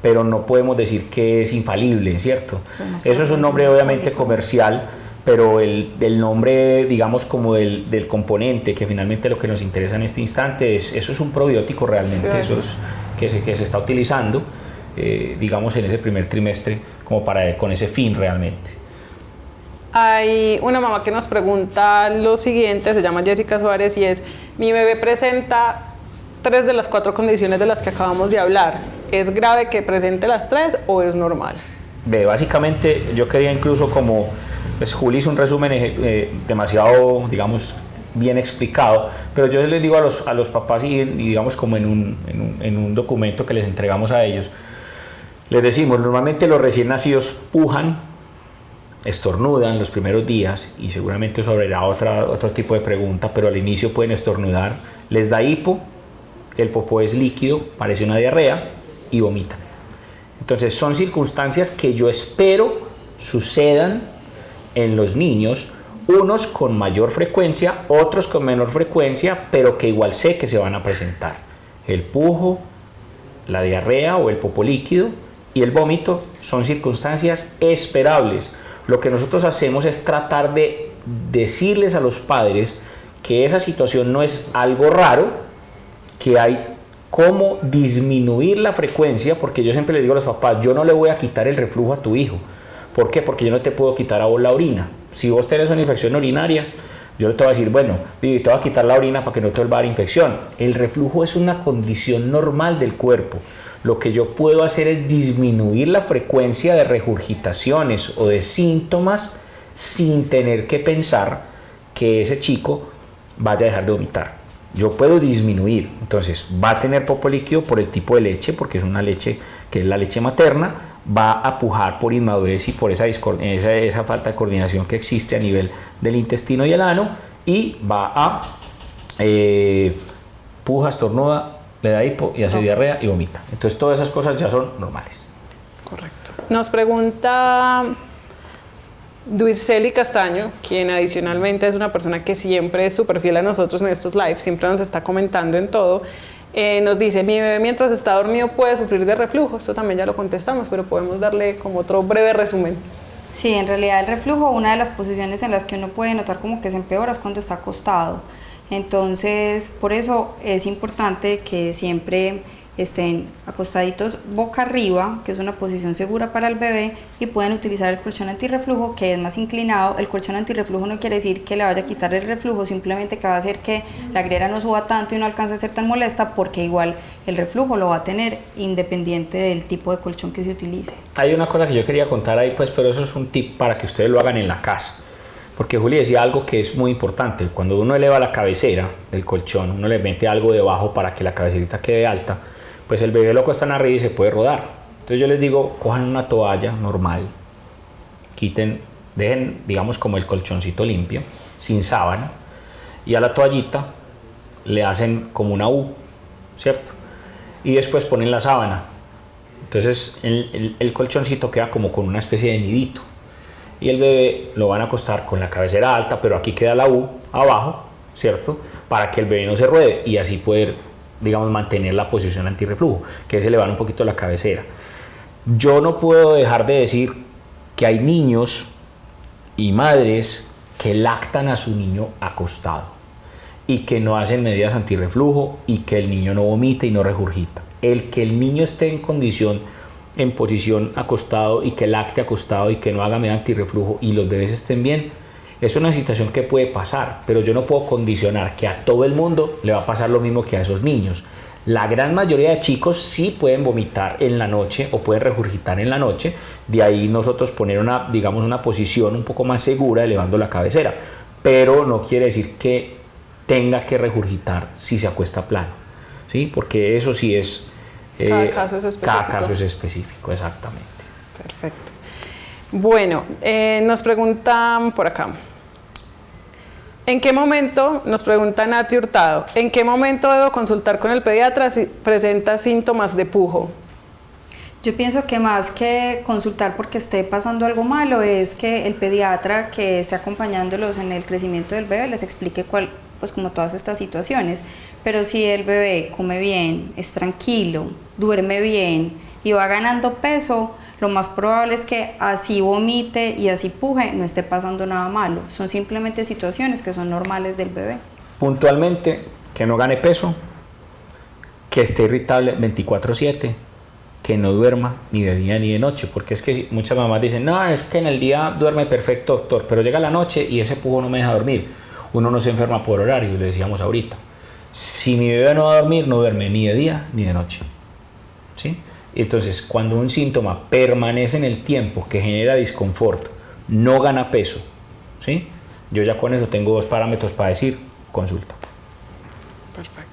pero no podemos decir que es infalible, ¿cierto? Eso es un nombre obviamente comercial, pero el nombre, digamos, como del componente, que finalmente lo que nos interesa en este instante eso es un probiótico realmente, Sí, eso es que se está utilizando, digamos, en ese primer trimestre como con ese fin realmente. Hay una mamá que nos pregunta lo siguiente, se llama Jessica Suárez, y es: mi bebé presenta 3 de las 4 condiciones de las que acabamos de hablar. ¿Es grave que presente las 3 o es normal? Básicamente yo quería incluso como, pues Juli hizo un resumen demasiado, digamos, bien explicado, pero yo les digo a los papás y digamos como en un documento que les entregamos a ellos, les decimos, normalmente los recién nacidos pujan, estornudan los primeros días y seguramente eso abrirá otro tipo de pregunta, pero al inicio pueden estornudar, les da hipo, el popó es líquido, parece una diarrea y vomitan. Entonces son circunstancias que yo espero sucedan en los niños, unos con mayor frecuencia, otros con menor frecuencia, pero que igual sé que se van a presentar. El pujo, la diarrea o el popó líquido y el vómito son circunstancias esperables. Lo que nosotros hacemos es tratar de decirles a los padres que esa situación no es algo raro, que hay cómo disminuir la frecuencia, porque yo siempre le digo a los papás, yo no le voy a quitar el reflujo a tu hijo. ¿Por qué? Porque yo no te puedo quitar a vos la orina. Si vos tenés una infección urinaria, yo te voy a decir, bueno, te voy a quitar la orina para que no te vuelva a dar infección. El reflujo es una condición normal del cuerpo. Lo que yo puedo hacer es disminuir la frecuencia de regurgitaciones o de síntomas sin tener que pensar que ese chico vaya a dejar de vomitar. Yo puedo disminuir, entonces va a tener popó líquido por el tipo de leche, porque es una leche que es la leche materna, va a pujar por inmadurez y por esa falta de coordinación que existe a nivel del intestino y el ano, y va a puja, estornuda, le da hipo y hace diarrea y vomita. Entonces todas esas cosas ya son normales. Correcto. Nos pregunta Duiseli Castaño, quien adicionalmente es una persona que siempre es súper fiel a nosotros en estos lives, siempre nos está comentando en todo. Nos dice: mi bebé mientras está dormido puede sufrir de reflujo. Esto también ya lo contestamos, pero podemos darle como otro breve resumen. Sí, en realidad el reflujo, una de las posiciones en las que uno puede notar como que se empeora es cuando está acostado. Entonces, por eso es importante que siempre estén acostaditos boca arriba, que es una posición segura para el bebé, y pueden utilizar el colchón antirreflujo, que es más inclinado. El colchón antirreflujo no quiere decir que le vaya a quitar el reflujo, simplemente que va a hacer que la griera no suba tanto y no alcance a ser tan molesta, porque igual el reflujo lo va a tener independiente del tipo de colchón que se utilice. Hay una cosa que yo quería contar ahí, pues, pero eso es un tip para que ustedes lo hagan en la casa. Porque Juli decía algo que es muy importante: cuando uno eleva la cabecera del colchón, uno le mete algo debajo para que la cabecerita quede alta, pues el bebé lo acuestan arriba y se puede rodar. Entonces yo les digo, cojan una toalla normal, dejen, digamos, como el colchoncito limpio, sin sábana, y a la toallita le hacen como una U, ¿cierto? Y después ponen la sábana. Entonces el colchoncito queda como con una especie de nidito. Y el bebé lo van a acostar con la cabecera alta, pero aquí queda la U abajo, ¿cierto? Para que el bebé no se ruede y así poder, digamos, mantener la posición antirreflujo, que es elevar un poquito la cabecera. Yo no puedo dejar de decir que hay niños y madres que lactan a su niño acostado y que no hacen medidas antirreflujo y que el niño no vomita y no regurgita. El que el niño esté en posición acostado y que lacte acostado y que no haga medida antirreflujo y los bebés estén bien, es una situación que puede pasar, pero yo no puedo condicionar que a todo el mundo le va a pasar lo mismo que a esos niños. La gran mayoría de chicos sí pueden vomitar en la noche o pueden regurgitar en la noche, de ahí nosotros poner una, digamos, una posición un poco más segura elevando la cabecera, pero no quiere decir que tenga que regurgitar si se acuesta plano, ¿sí? Porque eso sí es... Cada caso es específico. Cada caso es específico, exactamente. Perfecto. Bueno, nos preguntan por acá. ¿En qué momento, nos pregunta Nati Hurtado, en qué momento debo consultar con el pediatra si presenta síntomas de pujo? Yo pienso que más que consultar porque esté pasando algo malo es que el pediatra que esté acompañándolos en el crecimiento del bebé les explique pues como todas estas situaciones. Pero si el bebé come bien, es tranquilo, duerme bien y va ganando peso, lo más probable es que así vomite y así puje, no esté pasando nada malo. Son simplemente situaciones que son normales del bebé. Puntualmente, que no gane peso, que esté irritable 24/7, que no duerma ni de día ni de noche, porque es que muchas mamás dicen, no, es que en el día duerme perfecto, doctor, pero llega la noche y ese pujo no me deja dormir. Uno no se enferma por horario, le decíamos ahorita. Si mi bebé no va a dormir, no duerme ni de día ni de noche, ¿sí? Entonces, cuando un síntoma permanece en el tiempo, que genera disconfort, no gana peso, ¿sí? Yo ya con eso tengo 2 parámetros para decir, consulta. Perfecto.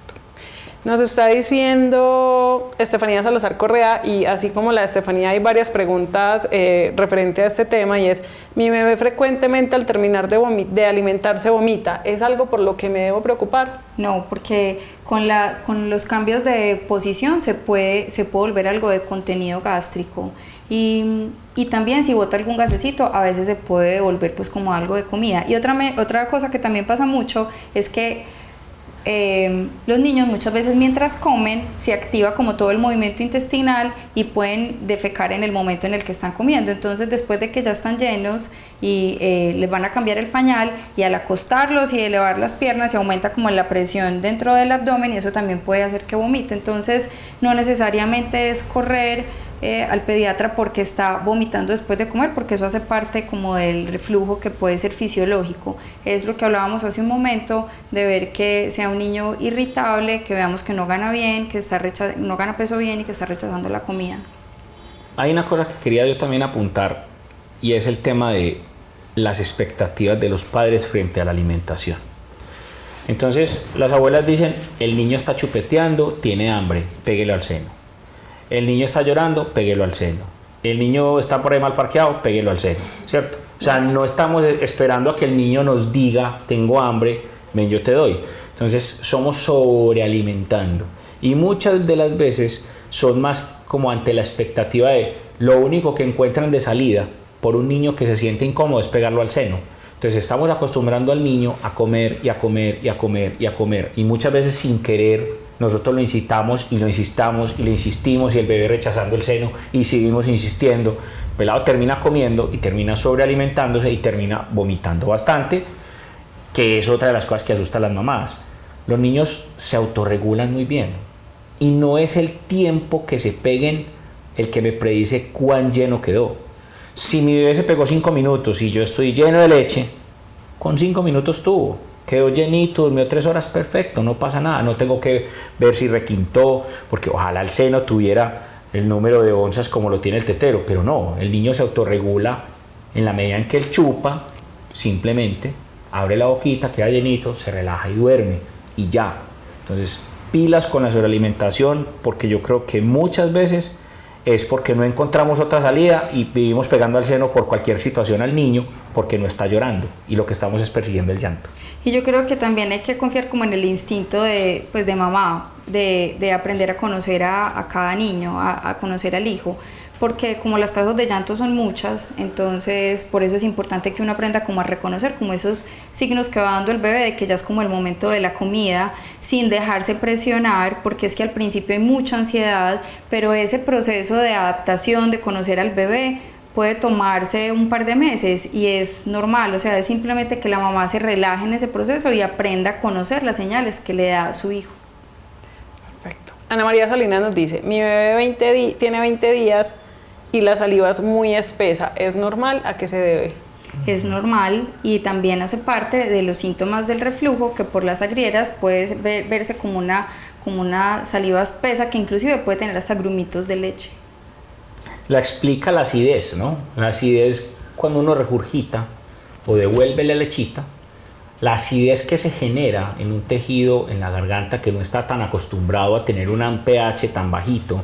Nos está diciendo Estefanía Salazar Correa, y así como la de Estefanía hay varias preguntas referente a este tema, y es, mi bebé frecuentemente al terminar de alimentarse vomita, ¿es algo por lo que me debo preocupar? No, porque con los cambios de posición se puede volver algo de contenido gástrico y también si bota algún gasecito a veces se puede volver pues como algo de comida. Y otra cosa que también pasa mucho es que los niños muchas veces mientras comen se activa como todo el movimiento intestinal y pueden defecar en el momento en el que están comiendo. Entonces después de que ya están llenos y les van a cambiar el pañal, y al acostarlos y elevar las piernas se aumenta como la presión dentro del abdomen y eso también puede hacer que vomite. Entonces no necesariamente es correr al pediatra porque está vomitando después de comer, porque eso hace parte como del reflujo que puede ser fisiológico. Es lo que hablábamos hace un momento, de ver que sea un niño irritable, que veamos que no gana bien, que no gana peso bien y que está rechazando la comida. Hay una cosa que quería yo también apuntar, y es el tema de las expectativas de los padres frente a la alimentación. Entonces las abuelas dicen, el niño está chupeteando, tiene hambre, péguelo al seno. El niño está llorando, péguelo al seno. El niño está por ahí mal parqueado, péguelo al seno, ¿cierto? O sea, no estamos esperando a que el niño nos diga, tengo hambre, ven, yo te doy. Entonces, somos sobrealimentando. Y muchas de las veces son más como ante la expectativa de lo único que encuentran de salida por un niño que se siente incómodo es pegarlo al seno. Entonces, estamos acostumbrando al niño a comer y a comer y a comer y a comer. Y muchas veces sin querer, nosotros lo incitamos y lo insistamos y le insistimos y el bebé rechazando el seno y seguimos insistiendo. El pelado termina comiendo y termina sobrealimentándose y termina vomitando bastante, que es otra de las cosas que asusta a las mamás. Los niños se autorregulan muy bien y no es el tiempo que se peguen el que me predice cuán lleno quedó. Si mi bebé se pegó 5 minutos y yo estoy lleno de leche, con 5 minutos tuvo. Quedó llenito, durmió 3 horas, perfecto, no pasa nada, no tengo que ver si requintó, porque ojalá el seno tuviera el número de onzas como lo tiene el tetero, pero no, el niño se autorregula en la medida en que él chupa, simplemente abre la boquita, queda llenito, se relaja y duerme, y ya. Entonces, pilas con la sobrealimentación, porque yo creo que muchas veces es porque no encontramos otra salida y vivimos pegando al seno por cualquier situación al niño porque no está llorando y lo que estamos es persiguiendo el llanto. Y yo creo que también hay que confiar como en el instinto de mamá, de aprender a conocer a cada niño, a conocer al hijo, porque como las causas de llanto son muchas, entonces por eso es importante que uno aprenda como a reconocer como esos signos que va dando el bebé de que ya es como el momento de la comida, sin dejarse presionar, porque es que al principio hay mucha ansiedad, pero ese proceso de adaptación, de conocer al bebé, puede tomarse un par de meses y es normal, o sea, es simplemente que la mamá se relaje en ese proceso y aprenda a conocer las señales que le da a su hijo. Perfecto. Ana María Salinas nos dice, mi bebé tiene 20 días y la saliva es muy espesa, ¿es normal? ¿A qué se debe? Es normal y también hace parte de los síntomas del reflujo, que por las agrieras puede verse como una como una saliva espesa que inclusive puede tener hasta grumitos de leche. La explica la acidez, ¿no? La acidez, cuando uno regurgita o devuelve la lechita, la acidez que se genera en un tejido en la garganta que no está tan acostumbrado a tener un pH tan bajito,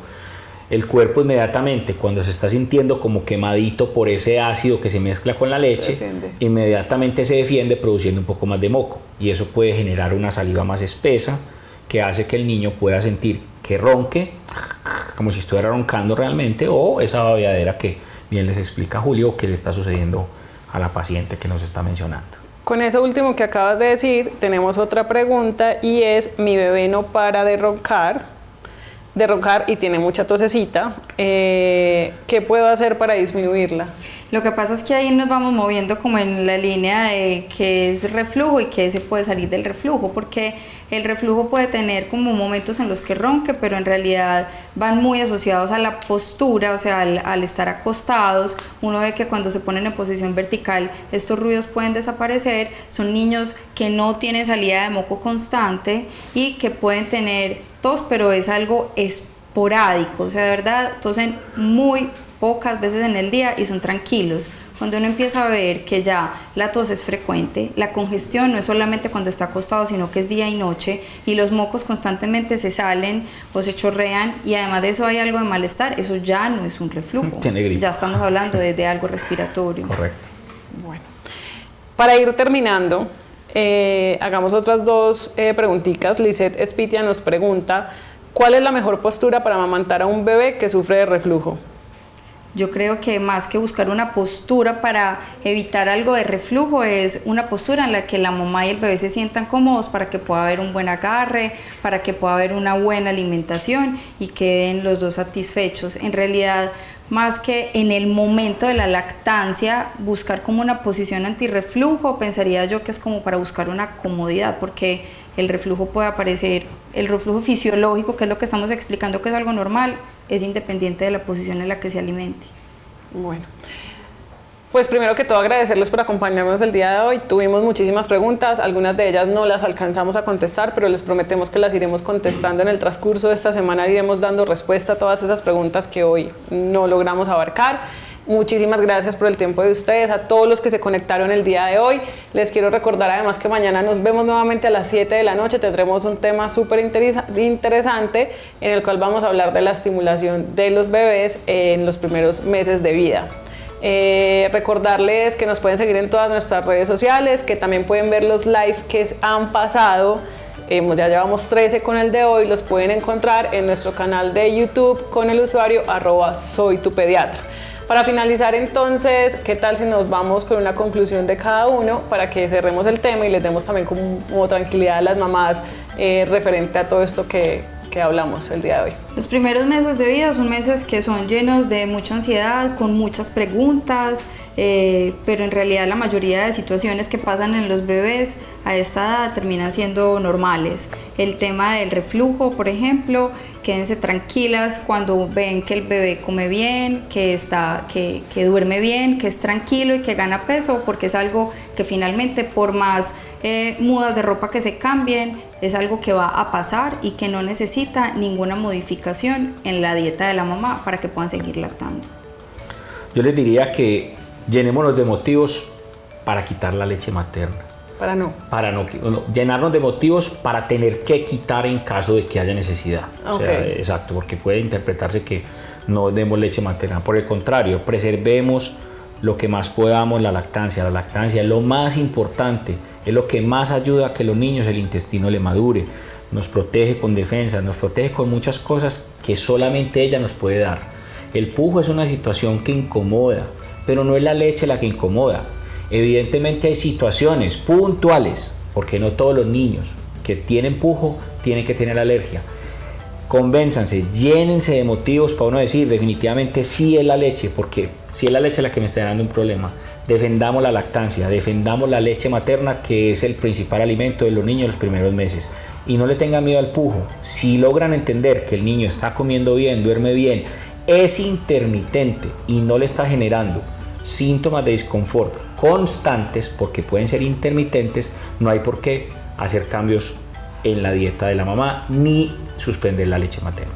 el cuerpo inmediatamente, cuando se está sintiendo como quemadito por ese ácido que se mezcla con la leche, inmediatamente se defiende produciendo un poco más de moco, y eso puede generar una saliva más espesa que hace que el niño pueda sentir que ronque como si estuviera roncando realmente, o esa babeadera que bien les explica Julio que le está sucediendo a la paciente que nos está mencionando. Con eso último que acabas de decir, tenemos otra pregunta, y es: mi bebé no para de roncar y tiene mucha tosecita, ¿qué puedo hacer para disminuirla? Lo que pasa es que ahí nos vamos moviendo como en la línea de qué es reflujo y qué se puede salir del reflujo, porque el reflujo puede tener como momentos en los que ronque, pero en realidad van muy asociados a la postura, o sea, al estar acostados. Uno ve que cuando se ponen en posición vertical estos ruidos pueden desaparecer. Son niños que no tienen salida de moco constante y que pueden tener tos, pero es algo esporádico, o sea, de verdad tosen muy pocas veces en el día y son tranquilos. Cuando uno empieza a ver que ya la tos es frecuente, la congestión no es solamente cuando está acostado, sino que es día y noche, y los mocos constantemente se salen o se chorrean, y además de eso hay algo de malestar, eso ya no es un reflujo. Tiene gripe. Ya estamos hablando de algo respiratorio. Correcto. Bueno, para ir terminando, hagamos otras dos preguntitas. Lisette Espitia nos pregunta: ¿cuál es la mejor postura para amamantar a un bebé que sufre de reflujo? Yo creo que más que buscar una postura para evitar algo de reflujo, es una postura en la que la mamá y el bebé se sientan cómodos, para que pueda haber un buen agarre, para que pueda haber una buena alimentación y queden los dos satisfechos. En realidad, más que en el momento de la lactancia, buscar como una posición antirreflujo, pensaría yo que es como para buscar una comodidad, porque el reflujo puede aparecer, el reflujo fisiológico, que es lo que estamos explicando que es algo normal, es independiente de la posición en la que se alimente. Bueno, pues primero que todo agradecerles por acompañarnos el día de hoy. Tuvimos muchísimas preguntas, algunas de ellas no las alcanzamos a contestar, pero les prometemos que las iremos contestando en el transcurso de esta semana. Iremos dando respuesta a todas esas preguntas que hoy no logramos abarcar. Muchísimas gracias por el tiempo de ustedes, a todos los que se conectaron el día de hoy. Les quiero recordar además que mañana nos vemos nuevamente a las 7 de la noche. Tendremos un tema súper interesante en el cual vamos a hablar de la estimulación de los bebés en los primeros meses de vida. Recordarles que nos pueden seguir en todas nuestras redes sociales, que también pueden ver los live que han pasado. Ya llevamos 13 con el de hoy. Los pueden encontrar en nuestro canal de YouTube con el usuario @soytupediatra. Para finalizar entonces, ¿qué tal si nos vamos con una conclusión de cada uno para que cerremos el tema y les demos también como tranquilidad a las mamás referente a todo esto que hablamos el día de hoy? Los primeros meses de vida son meses que son llenos de mucha ansiedad, con muchas preguntas, pero en realidad la mayoría de situaciones que pasan en los bebés a esta edad terminan siendo normales. El tema del reflujo, por ejemplo, quédense tranquilas cuando ven que el bebé come bien, que duerme bien, que es tranquilo y que gana peso, porque es algo que finalmente, por más mudas de ropa que se cambien, es algo que va a pasar y que no necesita ninguna modificación en la dieta de la mamá para que puedan seguir lactando. Yo les diría que llenémonos de motivos para quitar la leche materna. Para no llenarnos de motivos para tener que quitar en caso de que haya necesidad. Okay. O sea, exacto, porque puede interpretarse que no demos leche materna. Por el contrario, preservemos lo que más podamos la lactancia. La lactancia es lo más importante, es lo que más ayuda a que los niños el intestino le madure. Nos protege con defensas, nos protege con muchas cosas que solamente ella nos puede dar. El pujo es una situación que incomoda, pero no es la leche la que incomoda. Evidentemente hay situaciones puntuales, porque no todos los niños que tienen pujo tienen que tener alergia. Convénzanse, llénense de motivos para uno decir definitivamente sí es la leche, porque si es la leche la que me está dando un problema. Defendamos la lactancia, defendamos la leche materna, que es el principal alimento de los niños en los primeros meses. Y no le tengan miedo al pujo. Si logran entender que el niño está comiendo bien, duerme bien, es intermitente y no le está generando síntomas de disconfort constantes, porque pueden ser intermitentes, no hay por qué hacer cambios en la dieta de la mamá ni suspender la leche materna.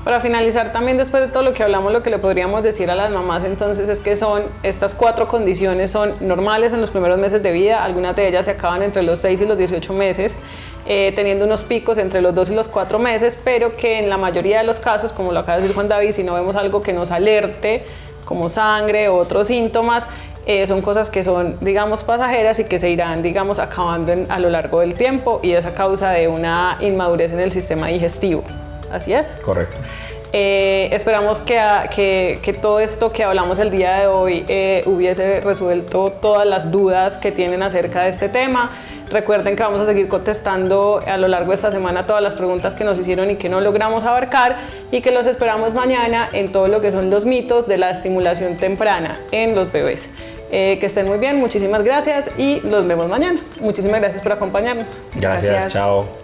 Para finalizar también, después de todo lo que hablamos, lo que le podríamos decir a las mamás entonces es que estas 4 condiciones son normales en los primeros meses de vida. Algunas de ellas se acaban entre los 6 y los 18 meses, teniendo unos picos entre los 2 y los 4 meses, pero que en la mayoría de los casos, como lo acaba de decir Juan David, si no vemos algo que nos alerte, como sangre o otros síntomas, son cosas que son, digamos, pasajeras y que se irán, digamos, acabando a lo largo del tiempo, y es a causa de una inmadurez en el sistema digestivo. ¿Así es? Correcto. Esperamos que todo esto que hablamos el día de hoy hubiese resuelto todas las dudas que tienen acerca de este tema. Recuerden que vamos a seguir contestando a lo largo de esta semana todas las preguntas que nos hicieron y que no logramos abarcar, y que los esperamos mañana en todo lo que son los mitos de la estimulación temprana en los bebés. Que estén muy bien, muchísimas gracias y los vemos mañana. Muchísimas gracias por acompañarnos. Gracias. Chao.